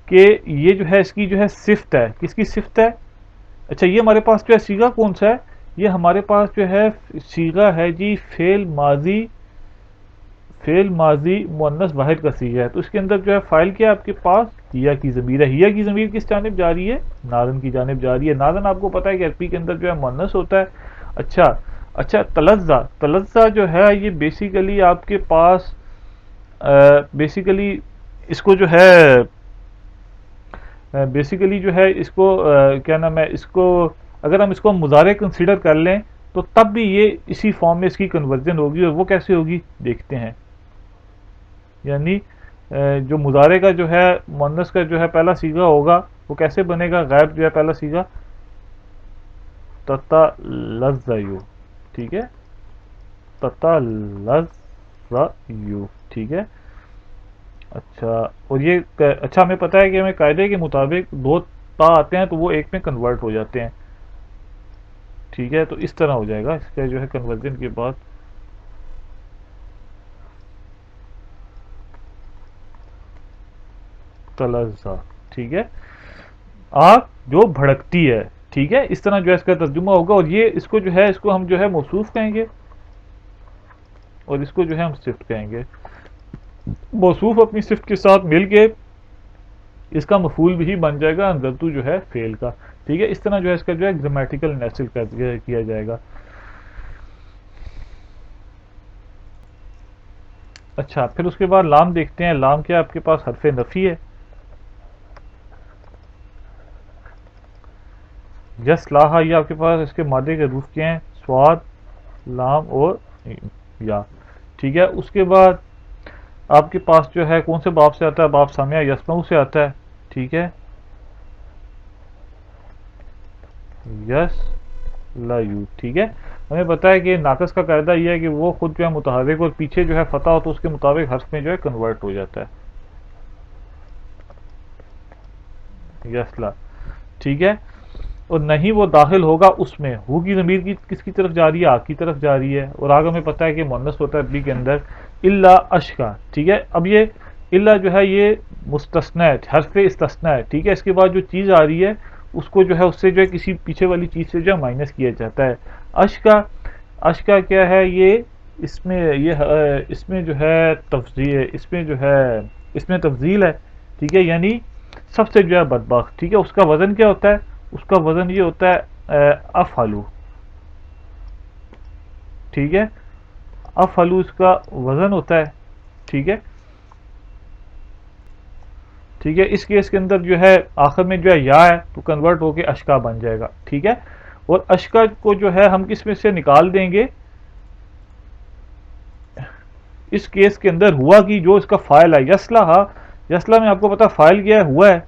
کہ یہ جو ہے اس کی جو ہے صفت ہے، کس کی صفت ہے؟ اچھا یہ ہمارے پاس جو ہے صیغہ کون سا ہے؟ یہ ہمارے پاس جو ہے صیغہ ہے جی فعل ماضی مؤنث واحد کا صیغہ ہے، تو اس کے اندر جو ہے فاعل کیا ہے آپ کے پاس؟ ہیا کی ضمیر ہے، ہیا کی ضمیر کس جانب جا رہی ہے؟ نارن کی جانب جا رہی ہے، نارن آپ کو پتہ ہے کہ عربی کے اندر جو ہے مؤنث ہوتا ہے، اچھا اچھا تلزا، تلزا جو ہے یہ بیسیکلی آپ کے پاس بیسیکلی اس کو جو ہے بیسیکلی جو ہے اس کو کیا نام ہے، اس کو اگر ہم اس کو مضارع کنسیڈر کر لیں تو تب بھی یہ اسی فارم میں اس کی کنورژن ہوگی، اور وہ کیسے ہوگی دیکھتے ہیں، یعنی جو مضارع کا جو ہے مؤنث کا جو ہے پہلا صیغہ ہوگا وہ کیسے بنے گا؟ غائب جو ہے پہلا صیغہ تتلزیو، ٹھیک ہے، تتلزیو، ٹھیک ہے، اچھا، اور یہ اچھا ہمیں پتہ ہے کہ ہمیں قاعدے کے مطابق دو تا آتے ہیں تو وہ ایک میں کنورٹ ہو جاتے ہیں، ٹھیک ہے، تو اس طرح ہو جائے گا اس کا جو ہے کنورژن کے بعد تلزا، ٹھیک ہے، آگ جو بھڑکتی ہے، ٹھیک ہے، اس طرح جو ہے اس کا ترجمہ ہوگا، اور یہ اس کو جو ہے اس کو ہم جو ہے موصوف کہیں گے، اور اس کو جو ہے ہم صفت کہیں گے، موصوف اپنی صفت کے ساتھ مل کے اس کا مفعول بھی بن جائے گا انزلتو جو ہے فعل کا، ٹھیک ہے، اس طرح جو ہے اس کا جو ہے گرامیٹیکل انالیسس کیا جائے گا۔ اچھا پھر اس کے بعد لام دیکھتے ہیں، لام کیا آپ کے پاس حرف نفی ہے، یس لاہا، یہ آپ کے پاس اس کے مادے کے حروف کیا ہیں؟ سواد، لام اور یا، ٹھیک ہے، اس کے بعد آپ کے پاس جو ہے کون سے باب سے آتا ہے؟ باب سامعہ یسمعو سے آتا ہے، ٹھیک ہے، یس لا یو، ٹھیک ہے، ہمیں پتا ہے کہ ناقص کا قاعدہ یہ ہے کہ وہ خود جو ہے متحرک اور پیچھے جو ہے فتح ہو تو اس کے مطابق حرف میں جو ہے کنورٹ ہو جاتا ہے، یس لا، ٹھیک ہے، اور نہیں وہ داخل ہوگا اس میں، ہو کی ضمیر کی کس کی طرف جا رہی ہے؟ آگ کی طرف جا رہی ہے، اور آگ ہمیں پتہ ہے کہ مؤنث ہوتا ہے عربی کے اندر الا اشکا، ٹھیک ہے، اب یہ الا جو ہے یہ مستثنی ہے، حرف استثناء ہے، ٹھیک ہے، اس کے بعد جو چیز آ رہی ہے اس کو جو ہے اس سے جو ہے کسی پیچھے والی چیز سے جو ہے مائنس کیا جاتا ہے۔ اشکا، اشکا کیا ہے یہ، اس میں یہ اس میں جو ہے تفضیل، اس میں جو ہے اس میں تفضیل ہے، ٹھیک ہے، یعنی سب سے جو ہے بدبخت، ٹھیک ہے، اس کا وزن کیا ہوتا ہے، اس کا وزن یہ ہوتا ہے افعلو، ٹھیک ہے، افعلو اس کا وزن ہوتا ہے، ٹھیک ہے، ٹھیک ہے، اس کیس کے اندر جو ہے آخر میں جو ہے یا ہے تو کنورٹ ہو کے اشکا بن جائے گا، ٹھیک ہے، اور اشکا کو جو ہے ہم کس میں سے نکال دیں گے، اس کیس کے اندر ہوا کی جو اس کا فائل ہے یسلہ، یسلہ میں آپ کو پتا فائل کیا ہے، ہوا ہے،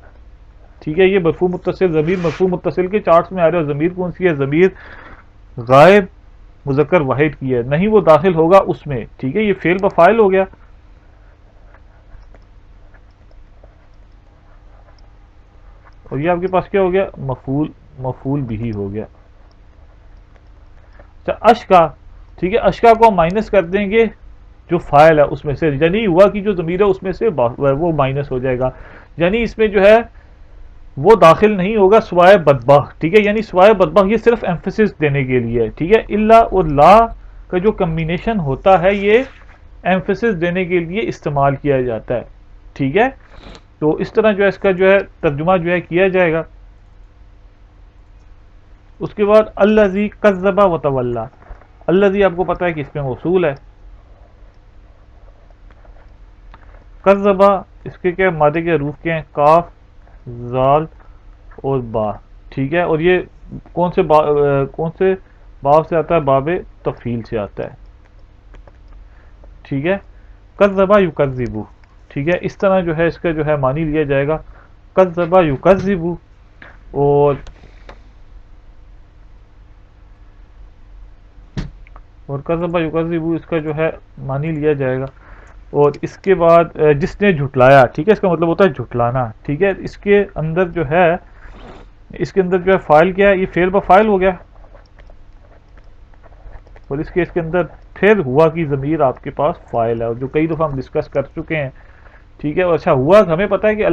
ٹھیک ہے، یہ مرفوع متصل ضمیر مرفوع متصل کے چارٹس میں آ رہے، اور ضمیر کون سی ہے، ضمیر غائب مذکر واحد کی ہے، نہیں وہ داخل ہوگا اس میں، ٹھیک ہے، یہ فعل بفاعل ہو گیا، اور یہ آپ کے پاس کیا ہو گیا، مفعول، مفعول بھی ہو گیا۔ اچھا اشکا، ٹھیک ہے، اشکا کو ہم مائنس کر دیں گے جو فائل ہے اس میں سے، یعنی ہوا کی جو ضمیر ہے اس میں سے وہ مائنس ہو جائے گا، یعنی اس میں جو ہے وہ داخل نہیں ہوگا سوائے بدبخت، ٹھیک ہے، یعنی سوائے بدبخت یہ صرف ایمفیسس دینے کے لیے، ٹھیک ہے، الا اور لا کا جو کمبینیشن ہوتا ہے یہ ایمفیسس دینے کے لیے استعمال کیا جاتا ہے، ٹھیک ہے، تو اس طرح جو ہے اس کا جو ہے ترجمہ جو ہے کیا جائے گا۔ اس کے بعد الذی کذب و تولی، الذی آپ کو پتا ہے کہ اس میں موصول ہے، کذبہ اس کے کیا مادے کے حروف کے ہیں، کاف، زال اور با، ٹھیک ہے، اور یہ کون سے باب سے آتا ہے، باب تفعیل سے آتا ہے، ٹھیک ہے، کذبہ یکذبو، ٹھیک ہے، اس طرح جو ہے اس کا جو ہے معنی لیا جائے گا، کذبہ یکذبو، اور کذبہ یکذبو اس کا جو ہے معنی لیا جائے گا، اور اس کے بعد جس نے جھٹلایا، ٹھیک ہے، اس کا مطلب ہوتا ہے جھٹلانا، ٹھیک ہے، اس کے اندر جو ہے اس کے اندر جو ہے فائل کیا ہے، یہ فعل بفاعل ہو گیا، اور اس کیس کے اندر پھر ہوا کی ضمیر آپ کے پاس فائل ہے، اور جو کئی دفعہ ہم ڈسکس کر چکے ہیں، ٹھیک ہے، اور اچھا ہوا ہمیں پتا ہے کہ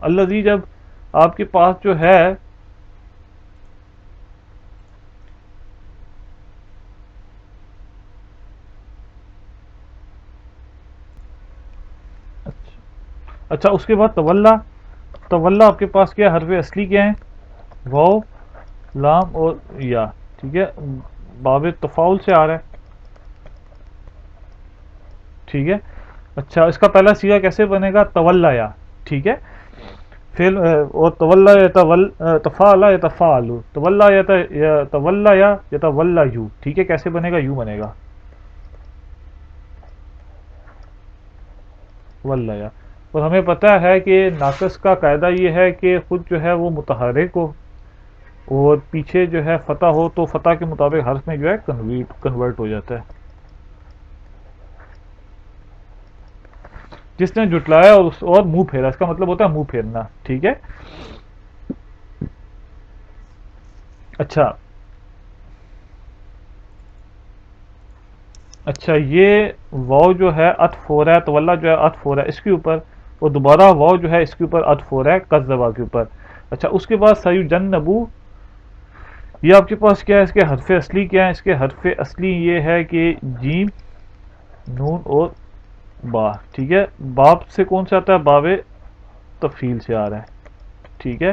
الذی جب آپ کے پاس جو ہے اچھا اس کے بعد تولا، تولا آپ کے پاس کیا حرف اصلی کیا ہے، واو، لام اور یا، ٹھیک ہے، باب تفاعل سے آ رہا ہے، ٹھیک ہے، اچھا اس کا پہلا صیغہ کیسے بنے گا، تولا یا، ٹھیک ہے، فعل اور تولا تفاعل یتفاعل، تولا یا تولا یا یتولا یو، ٹھیک ہے، کیسے بنے گا، یوں بنے گا، ولا یا، اور ہمیں پتہ ہے کہ ناقص کا قاعدہ یہ ہے کہ خود جو ہے وہ متحرک ہو اور پیچھے جو ہے فتح ہو تو فتح کے مطابق حرف میں جو ہے کنورٹ ہو جاتا ہے، جس نے جٹلایا اور منہ پھیرا، اس کا مطلب ہوتا ہے منہ پھیرنا، ٹھیک ہے، اچھا، اچھا یہ واو جو ہے عطف ہو رہا ہے، تولا جو ہے عطف ہو رہا ہے اس کے اوپر، اور دوبارہ واو جو ہے اس کے اوپر عطف ہو رہا ہے کذبہ کے اوپر، اچھا اس کے بعد سیجنبو، یہ آپ کے پاس کیا ہے، اس کے حرف اصلی کیا ہے، اس کے حرف اصلی یہ ہے کہ جیم، نون اور با، ٹھیک ہے، باب سے کون سے آتا ہے، باب تفعیل سے آ رہا ہے، ٹھیک ہے،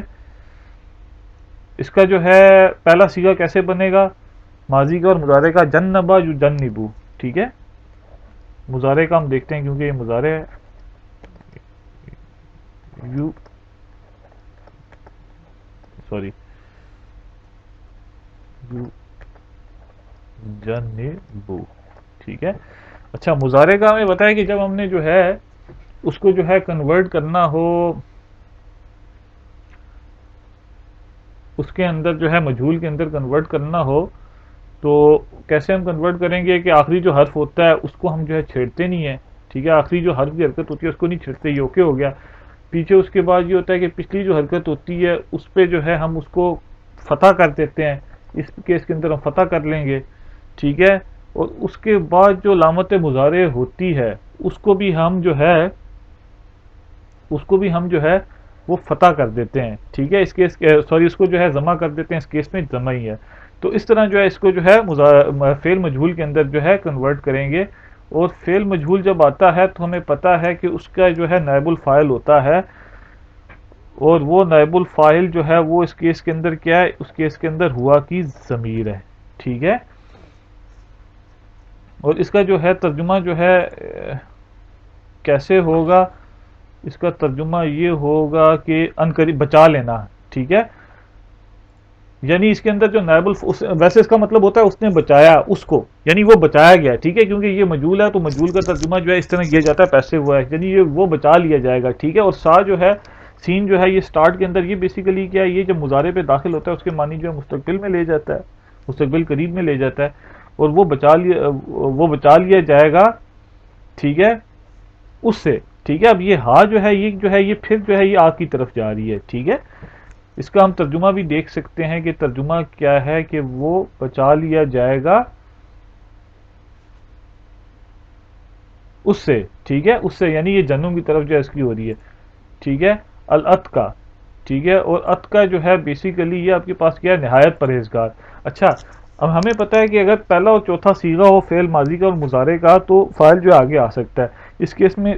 اس کا جو ہے پہلا صیغہ کیسے بنے گا، ماضی کا اور مضارع کا، جنبا یو جنبو، ٹھیک ہے، مضارع کا ہم دیکھتے ہیں کیونکہ یہ مضارع ہے، یو سوری یو جنبو، ٹھیک ہے، اچھا مضارع کا ہمیں بتایا کہ جب ہم نے جو ہے اس کو جو ہے کنورٹ کرنا ہو، اس کے اندر جو ہے مجہول کے اندر کنورٹ کرنا ہو تو کیسے ہم کنورٹ کریں گے کہ آخری جو حرف ہوتا ہے اس کو ہم جو ہے چھیڑتے نہیں ہیں، ٹھیک ہے، آخری جو حرف کی حرکت ہوتی ہے اس کو نہیں چھیڑتے، یہ اوکے ہو گیا، پیچھے اس کے بعد یہ ہوتا ہے کہ پچھلی جو حرکت ہوتی ہے اس پہ جو ہے ہم اس کو فتح کر دیتے ہیں، اس کیس کے اندر ہم فتح کر لیں گے، ٹھیک ہے، اور اس کے بعد جو علامت مضارع ہوتی ہے اس کو بھی ہم جو ہے وہ فتح کر دیتے ہیں، ٹھیک ہے، اس کیس سوری اس کو جو ہے جمع کر دیتے ہیں، اس کیس میں جمع ہی ہے. تو اس طرح جو ہے اس کو جو ہے فعل مجہول کے اندر جو ہے کنورٹ کریں گے. اور فعل مجہول جب آتا ہے تو ہمیں پتا ہے کہ اس کا جو ہے نائب الفاعل ہوتا ہے، اور وہ نائب الفاعل جو ہے وہ اس کیس کے اندر کیا ہے، اس کیس کے اندر ہوا کی ضمیر ہے، ٹھیک ہے. اور اس کا جو ہے ترجمہ جو ہے کیسے ہوگا، اس کا ترجمہ یہ ہوگا کہ ان قریب بچا لینا، ٹھیک ہے. یعنی اس کے اندر جو نائب ویسے اس کا مطلب ہوتا ہے اس نے بچایا اس کو، یعنی وہ بچایا گیا، ٹھیک ہے، کیونکہ یہ مجہول ہے تو مجہول کا ترجمہ جو ہے اس طرح کیا جاتا ہے پیسے ہوا ہے، یعنی یہ وہ بچا لیا جائے گا، ٹھیک ہے. اور سا جو ہے سین جو ہے یہ سٹارٹ کے اندر یہ بیسیکلی کیا ہے، یہ جب مضارع پہ داخل ہوتا ہے اس کے معنی جو ہے مستقبل میں لے جاتا ہے، مستقبل قریب میں لے جاتا ہے، اور وہ بچا لیا جائے گا، ٹھیک ہے، اس سے، ٹھیک ہے. اب یہ ہا جو ہے یہ پھر جو ہے یہ آ کی طرف جا رہی ہے، ٹھیک ہے. اس کا ہم ترجمہ بھی دیکھ سکتے ہیں کہ ترجمہ کیا ہے کہ وہ بچا لیا جائے گا اس سے، ٹھیک ہے، اس سے، یعنی یہ جنم کی طرف جو ہے اس کی ہو رہی ہے، ٹھیک ہے. الات کا، ٹھیک ہے. اور ات کا جو ہے بیسیکلی یہ آپ کے پاس کیا ہے، نہایت پرہیزگار. اچھا، اب ہمیں پتہ ہے کہ اگر پہلا اور چوتھا صیغہ ہو فعل ماضی کا اور مضارع کا تو فاعل جو ہے آگے آ سکتا ہے. اس کیس میں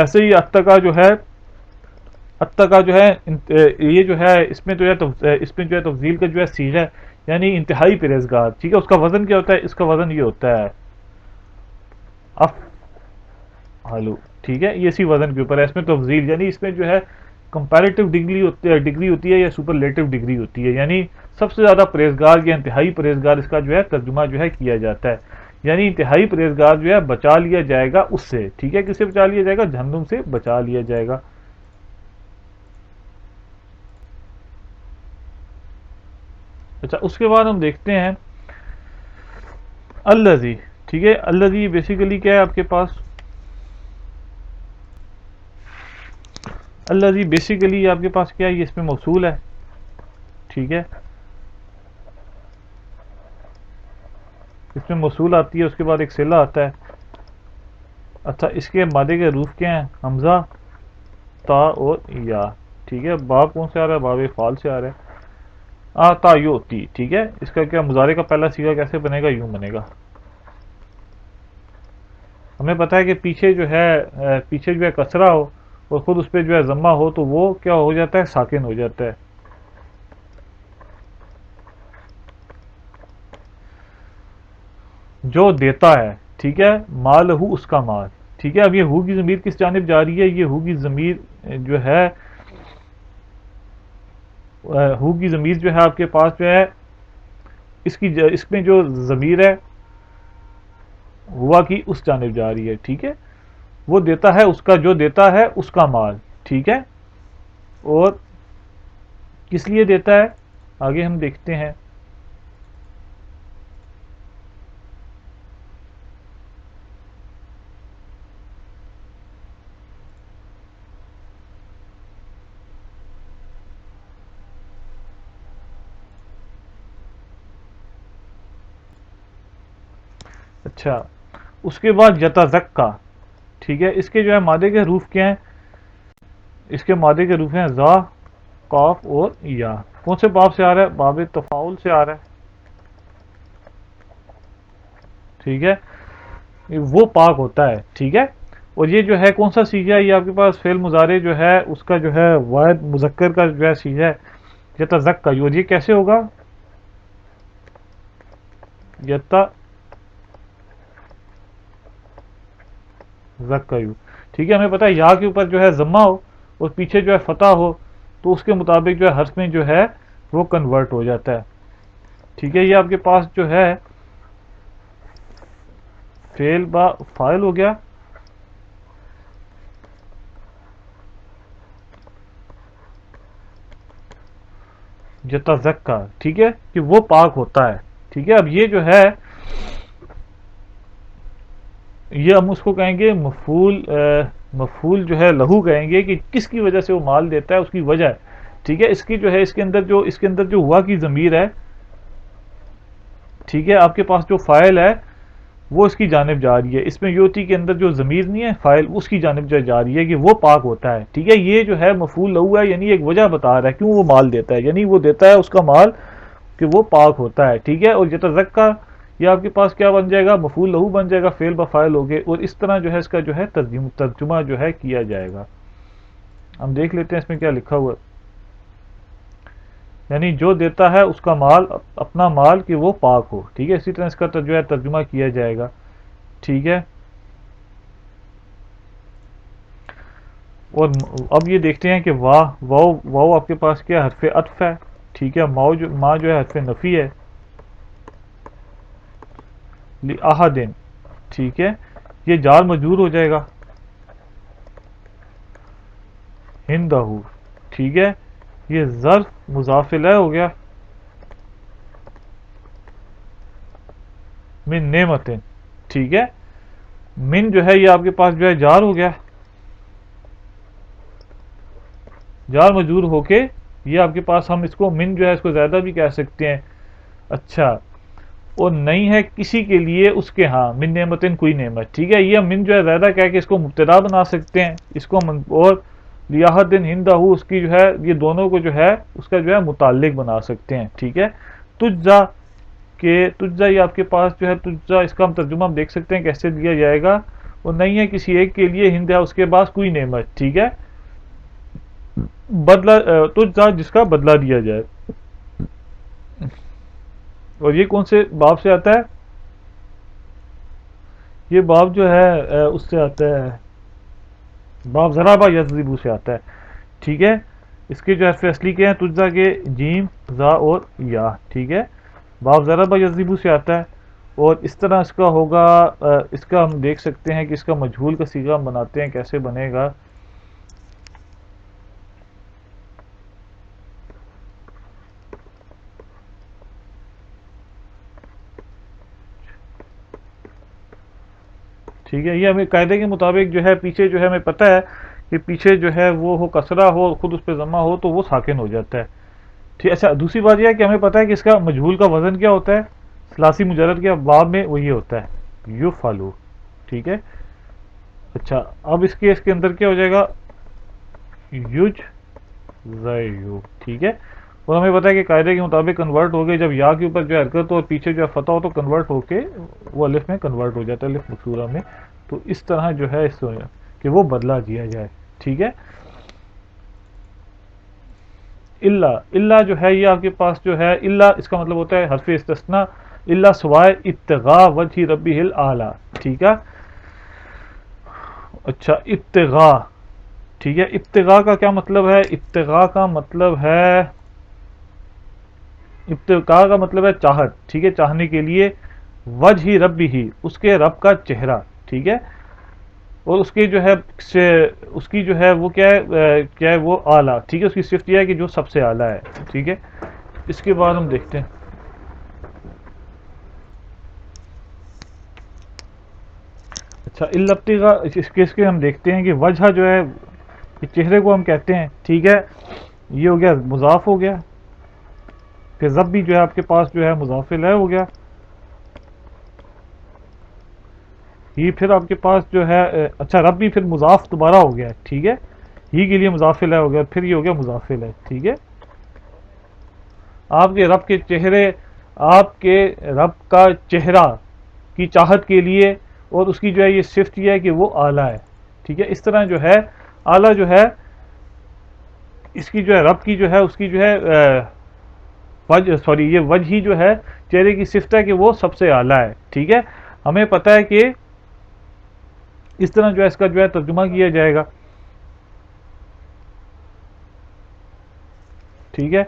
ایسے ہی ات کا جو ہے، ات کا جو ہے یہ جو ہے اس میں جو ہے اس میں جو ہے تفضیل کا جو ہے صیغہ ہے، یعنی انتہائی پرہیزگار، ٹھیک ہے. اس کا وزن کیا ہوتا ہے، اس کا وزن یہ ہوتا ہے اف ہلو، ٹھیک ہے. یہ اسی وزن کے اوپر ہے، اس میں تفضیل یعنی اس میں جو ہے کمپیریٹو ڈگری ہوتی ہے یا سپرلیٹو ڈگری ہوتی ہے، یعنی سب سے زیادہ پرہیزگار یا انتہائی پرہیزگار اس کا جو ہے ترجمہ جو ہے کیا جاتا ہے. یعنی انتہائی پرہیزگار جو ہے بچا لیا جائے گا اس سے، ٹھیک ہے. کس سے بچا لیا جائے گا، جہنم سے بچا لیا جائے گا. اچھا، اس کے بعد ہم دیکھتے ہیں الذی، ٹھیک ہے. الذی بیسیکلی کیا ہے آپ کے پاس، الذی بیسیکلی آپ کے پاس کیا ہے، یہ اس میں موصول ہے، ٹھیک ہے. اس میں موصول آتی ہے، اس کے بعد ایک صلہ آتا ہے. اچھا، اس کے مادے کے حروف کیا ہیں، حمزہ، تا اور یا، ٹھیک ہے. با کون سے آ رہا ہے، باب فعال سے آ رہا ہے. تا یو ہوتی، ٹھیک ہے. اس کا کیا مضارع کا پہلا صیغہ کیسے بنے گا، یوں بنے گا. ہمیں پتا ہے کہ پیچھے جو ہے کسرہ ہو اور خود اس پہ جو ہے ضمہ ہو تو وہ کیا ہو جاتا ہے، ساکن ہو جاتا ہے. جو دیتا ہے، ٹھیک ہے، مال ہو اس کا مال، ٹھیک ہے. اب یہ ہو کی ضمیر کس جانب جا رہی ہے، یہ ہو کی ضمیر جو ہے ہو کی ضمیر جو ہے آپ کے پاس جو ہے اس میں جو ضمیر ہے ہوا کی اس جانب جا رہی ہے، ٹھیک ہے. وہ دیتا ہے، اس کا جو دیتا ہے اس کا مال، ٹھیک ہے. اور کس لیے دیتا ہے آگے ہم دیکھتے ہیں. اچھا، اس کے بعد یتزکا، ٹھیک ہے. اس کے جو ہے مادے کے حروف کیا ہیں، اس کے مادے کے حروف ہیں زا، قاف اور یا. کون سے باب سے آ رہا ہے، باب تفاعل سے آ رہا ہے، ٹھیک ہے. وہ پاک ہوتا ہے، ٹھیک ہے. اور یہ جو ہے کون سا صیغہ ہے، یہ آپ کے پاس فعل مضارع جو ہے اس کا جو ہے واحد مذکر کا جو ہے صیغہ ہے یتزکا. اور یہ کیسے ہوگا، یتزکیو، ٹھیک ہے. ہمیں پتا ہے یا کے اوپر جو ہے ضمہ ہو اور پیچھے جو ہے فتح ہو تو اس کے مطابق جو ہے حرف میں جو ہے وہ کنورٹ ہو جاتا ہے، ٹھیک ہے. یہ آپ کے پاس جو ہے فعل با فاعل ہو گیا، یتزکا، ٹھیک ہے، کہ وہ پاک ہوتا ہے، ٹھیک ہے. اب یہ جو ہے یہ ہم اس کو کہیں گے مفعول جو ہے لہو کہیں گے کہ کس کی وجہ سے وہ مال دیتا ہے، اس کی وجہ ہے، ٹھیک ہے. اس کی جو ہے اس کے اندر جو ہوا کی ضمیر ہے، ٹھیک ہے. آپ کے پاس جو فاعل ہے وہ اس کی جانب جا رہی ہے. اس میں یہ ہوتی کے اندر جو ضمیر نہیں ہے فاعل اس کی جانب جو جا رہی ہے کہ وہ پاک ہوتا ہے. ٹھیک ہے, یہ جو ہے مفعول لہو ہے, یعنی ایک وجہ بتا رہا ہے کیوں وہ مال دیتا ہے, یعنی وہ دیتا ہے اس کا مال کہ وہ پاک ہوتا ہے. ٹھیک ہے, اور یتزکا یہ آپ کے پاس کیا بن جائے گا, مفعول لہو بن جائے گا, فعل بفاعل ہو گئے, اور اس طرح جو ہے اس کا جو ہے ترجمہ جو ہے کیا جائے گا. ہم دیکھ لیتے ہیں اس میں کیا لکھا ہوا ہے. یعنی جو دیتا ہے اس کا مال, اپنا مال کہ وہ پاک ہو. ٹھیک ہے, اسی طرح اس کا جو ہے ترجمہ کیا جائے گا. ٹھیک ہے, اور اب یہ دیکھتے ہیں کہ واو آپ کے پاس کیا حرف عطف ہے. ٹھیک ہے, ماں جو ہے حرف نفی ہے. لِأَحَدٍ, ٹھیک ہے, یہ جار مجرور ہو جائے گا. ہندہ, ٹھیک ہے, یہ ظرف مضاف الیہ ہو گیا. من نعمتن, ٹھیک ہے, من جو ہے یہ آپ کے پاس جو ہے جار ہو گیا, جار مجرور ہو کے یہ آپ کے پاس, ہم اس کو من جو ہے اس کو زیادہ بھی کہہ سکتے ہیں. اچھا, اور نہیں ہے کسی کے لیے اس کے ہاں من نعمتن کوئی نعمت. ٹھیک ہے, یہ من جو ہے زیادہ کہہ کے اس کو مبتدا بنا سکتے ہیں, اس کو اور لیاحدن ہندہ اس کی جو ہے یہ دونوں کو جو ہے اس کا جو ہے متعلق بنا سکتے ہیں. ٹھیک ہے, تجزا کہ تجزا یہ آپ کے پاس جو ہے تجزا, اس کا ہم ترجمہ ہم دیکھ سکتے ہیں کیسے دیا جائے گا. اور نہیں ہے کسی ایک کے لیے ہند ہے اس کے پاس کوئی نعمت. ٹھیک ہے, بدلہ تجزا جس کا بدلہ دیا جائے. اور یہ کون سے باب سے آتا ہے, یہ باب جو ہے اس سے آتا ہے, باب ضربہ یضربو سے آتا ہے. ٹھیک ہے, اس کے جو حرف اصلی کے ہیں تجزا کے جیم زا اور یا. ٹھیک ہے, باب ضربہ یضربو سے آتا ہے. اور اس طرح اس کا ہوگا, اس کا ہم دیکھ سکتے ہیں کہ اس کا مجہول کا صیغہ ہم بناتے ہیں, کیسے بنے گا. ٹھیک ہے, یہ ہمیں قاعدے کے مطابق جو ہے پیچھے جو ہے ہمیں پتہ ہے کہ پیچھے جو ہے وہ ہو کسرہ ہو, خود اس پہ ضمہ ہو تو وہ ساکن ہو جاتا ہے. ٹھیک, اچھا دوسری بات یہ ہے کہ ہمیں پتہ ہے کہ اس کا مجہول کا وزن کیا ہوتا ہے, ثلاثی مجرد کے باب میں وہ یہ ہوتا ہے یفعلو. ٹھیک ہے, اچھا اب اس کے اندر کیا ہو جائے گا, یجزیو. ٹھیک ہے, اور ہمیں پتہ ہے کہ قاعدے کے مطابق کنورٹ ہو گئے جب یا کے اوپر جو حرکت ہو اور پیچھے جو ہے فتح ہو تو کنورٹ ہو کے وہ الف میں کنورٹ ہو جاتا ہے, الف مکسورہ میں. تو اس طرح جو ہے اس کہ وہ بدلہ دیا جائے. ٹھیک ہے, اللہ جو ہے یہ آپ کے پاس جو ہے اللہ, اس کا مطلب ہوتا ہے حرف استثناء, اللہ سوائے ابتغاء وجہ ربہ الاعلی. ٹھیک ہے, اچھا ابتغاء. ٹھیک ہے, ابتغاء کا کیا مطلب ہے, ابتغاء کا مطلب ہے, ابتغاء کا مطلب ہے چاہت. ٹھیک ہے, چاہنے کے لیے, وجہ ربہ اس کے رب کا چہرہ. ٹھیک ہے, اور اس کی جو ہے اس کی جو ہے وہ کیا ہے وہ اعلیٰ. ٹھیک ہے, اس کی صفت یہ ہے کہ جو سب سے اعلیٰ ہے. ٹھیک ہے, اس کے بعد ہم دیکھتے ہیں. اچھا الابتغاء, اس کے ہم دیکھتے ہیں کہ وجہ جو ہے چہرے کو ہم کہتے ہیں. ٹھیک ہے, یہ ہو گیا مضاف ہو گیا, پھر رب بھی جو ہے آپ کے پاس جو ہے مضاف الیہ ہو گیا. یہ پھر آپ کے پاس جو ہے اچھا رب بھی پھر مضاف دوبارہ ہو گیا. ٹھیک ہے, ہی کے لیے مضاف الیہ ہو گیا, پھر یہ ہو گیا مضاف الیہ. ٹھیک ہے, آپ کے رب کے چہرے, آپ کے رب کا چہرہ کی چاہت کے لیے, اور اس کی جو ہے یہ صفت یہ ہے کہ وہ اعلیٰ ہے. ٹھیک ہے, اس طرح جو ہے اعلیٰ جو ہے اس کی جو ہے رب کی جو ہے اس کی جو ہے یہ وجہ ہی جو ہے چہرے کی صفت ہے کہ وہ سب سے اعلیٰ ہے. ٹھیک ہے, ہمیں پتہ ہے کہ اس طرح جو ہے اس کا جو ہے ترجمہ کیا جائے گا. ٹھیک ہے,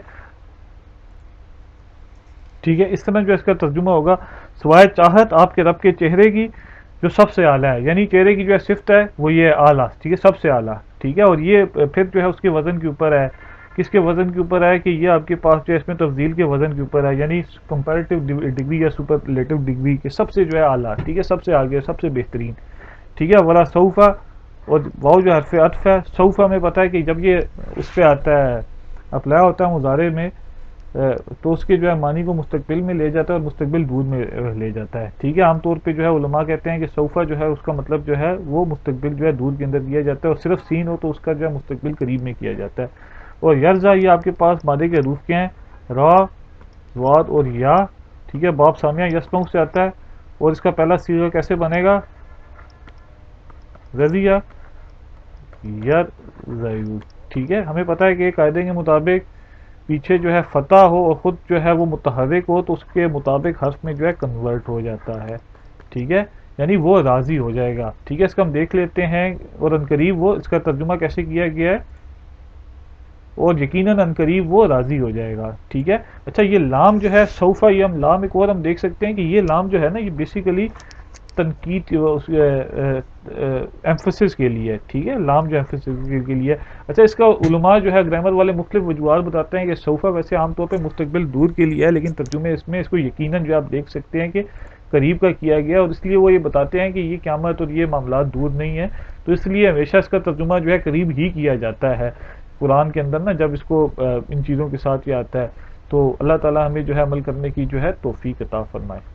ٹھیک ہے, اس طرح جو اس کا ترجمہ ہوگا سوائے چاہت آپ کے رب کے چہرے کی جو سب سے اعلیٰ ہے, یعنی چہرے کی جو ہے صفت ہے وہ یہ اعلیٰ. ٹھیک ہے, سب سے اعلیٰ. ٹھیک ہے, اور یہ پھر جو ہے اس کے وزن کے اوپر ہے, کس کے وزن کے اوپر ہے کہ یہ آپ کے پاس جو ہے اس میں تفضیل کے وزن کے اوپر ہے, یعنی کمپیریٹیو ڈگری یا سپرلیٹو ڈگری کے سب سے جو ہے اعلیٰ. ٹھیک ہے, سب سے آگے, سب سے بہترین. ٹھیک ہے, ولا سوفا, اور واؤ جو حرف عطف ہے, سوفا میں پتہ ہے کہ جب یہ اس پہ آتا ہے اپلائی ہوتا ہے مضارع میں تو اس کے جو ہے معنی کو مستقبل میں لے جاتا ہے اور مستقبل دور میں لے جاتا ہے، ٹھیک ہے۔ عام طور پہ جو ہے علماء کہتے ہیں کہ سوفا جو ہے اس کا مطلب جو ہے وہ مستقبل جو ہے دور کے اندر کیا جاتا ہے، اور صرف سین ہو تو اس کا جو ہے مستقبل قریب میں کیا جاتا ہے۔ اور یرزا، یہ آپ کے پاس مادے کے حروف کیا ہیں؟ را، واد اور یا، ٹھیک ہے۔ باب سامیہ یسمعو سے آتا ہے، اور اس کا پہلا صیغہ کیسے بنے گا؟ رضیہ یرزیو، ٹھیک ہے۔ ہمیں پتہ ہے کہ قاعدے کے مطابق پیچھے جو ہے فتح ہو اور خود جو ہے وہ متحرک ہو تو اس کے مطابق حرف میں جو ہے کنورٹ ہو جاتا ہے، ٹھیک ہے، یعنی وہ راضی ہو جائے گا، ٹھیک ہے۔ اس کا ہم دیکھ لیتے ہیں، اور عنقریب وہ اس کا ترجمہ کیسے کیا گیا ہے، اور یقیناً عنقریب وہ راضی ہو جائے گا، ٹھیک ہے۔ اچھا، یہ لام جو ہے سوفا، یہ ہم لام ایک اور ہم دیکھ سکتے ہیں کہ یہ لام جو ہے نا، یہ بیسیکلی تنقید ایمفسس کے لیے، ٹھیک ہے، لام جو ایمفسس کے لیے۔ اچھا، اس کا علماء جو ہے گرامر والے مختلف وجوہات بتاتے ہیں کہ صوفہ ویسے عام طور پہ مستقبل دور کے لیے ہے، لیکن ترجمے اس میں اس کو یقیناً جو آپ دیکھ سکتے ہیں کہ قریب کا کیا گیا، اور اس لیے وہ یہ بتاتے ہیں کہ یہ قیامت اور یہ معاملات دور نہیں ہیں، تو اس لیے ہمیشہ اس کا ترجمہ جو ہے قریب ہی کیا جاتا ہے قرآن کے اندر نا، جب اس کو ان چیزوں کے ساتھ یہ آتا ہے۔ تو اللہ تعالی ہمیں جو ہے عمل کرنے کی جو ہے توفیق عطا فرمائے۔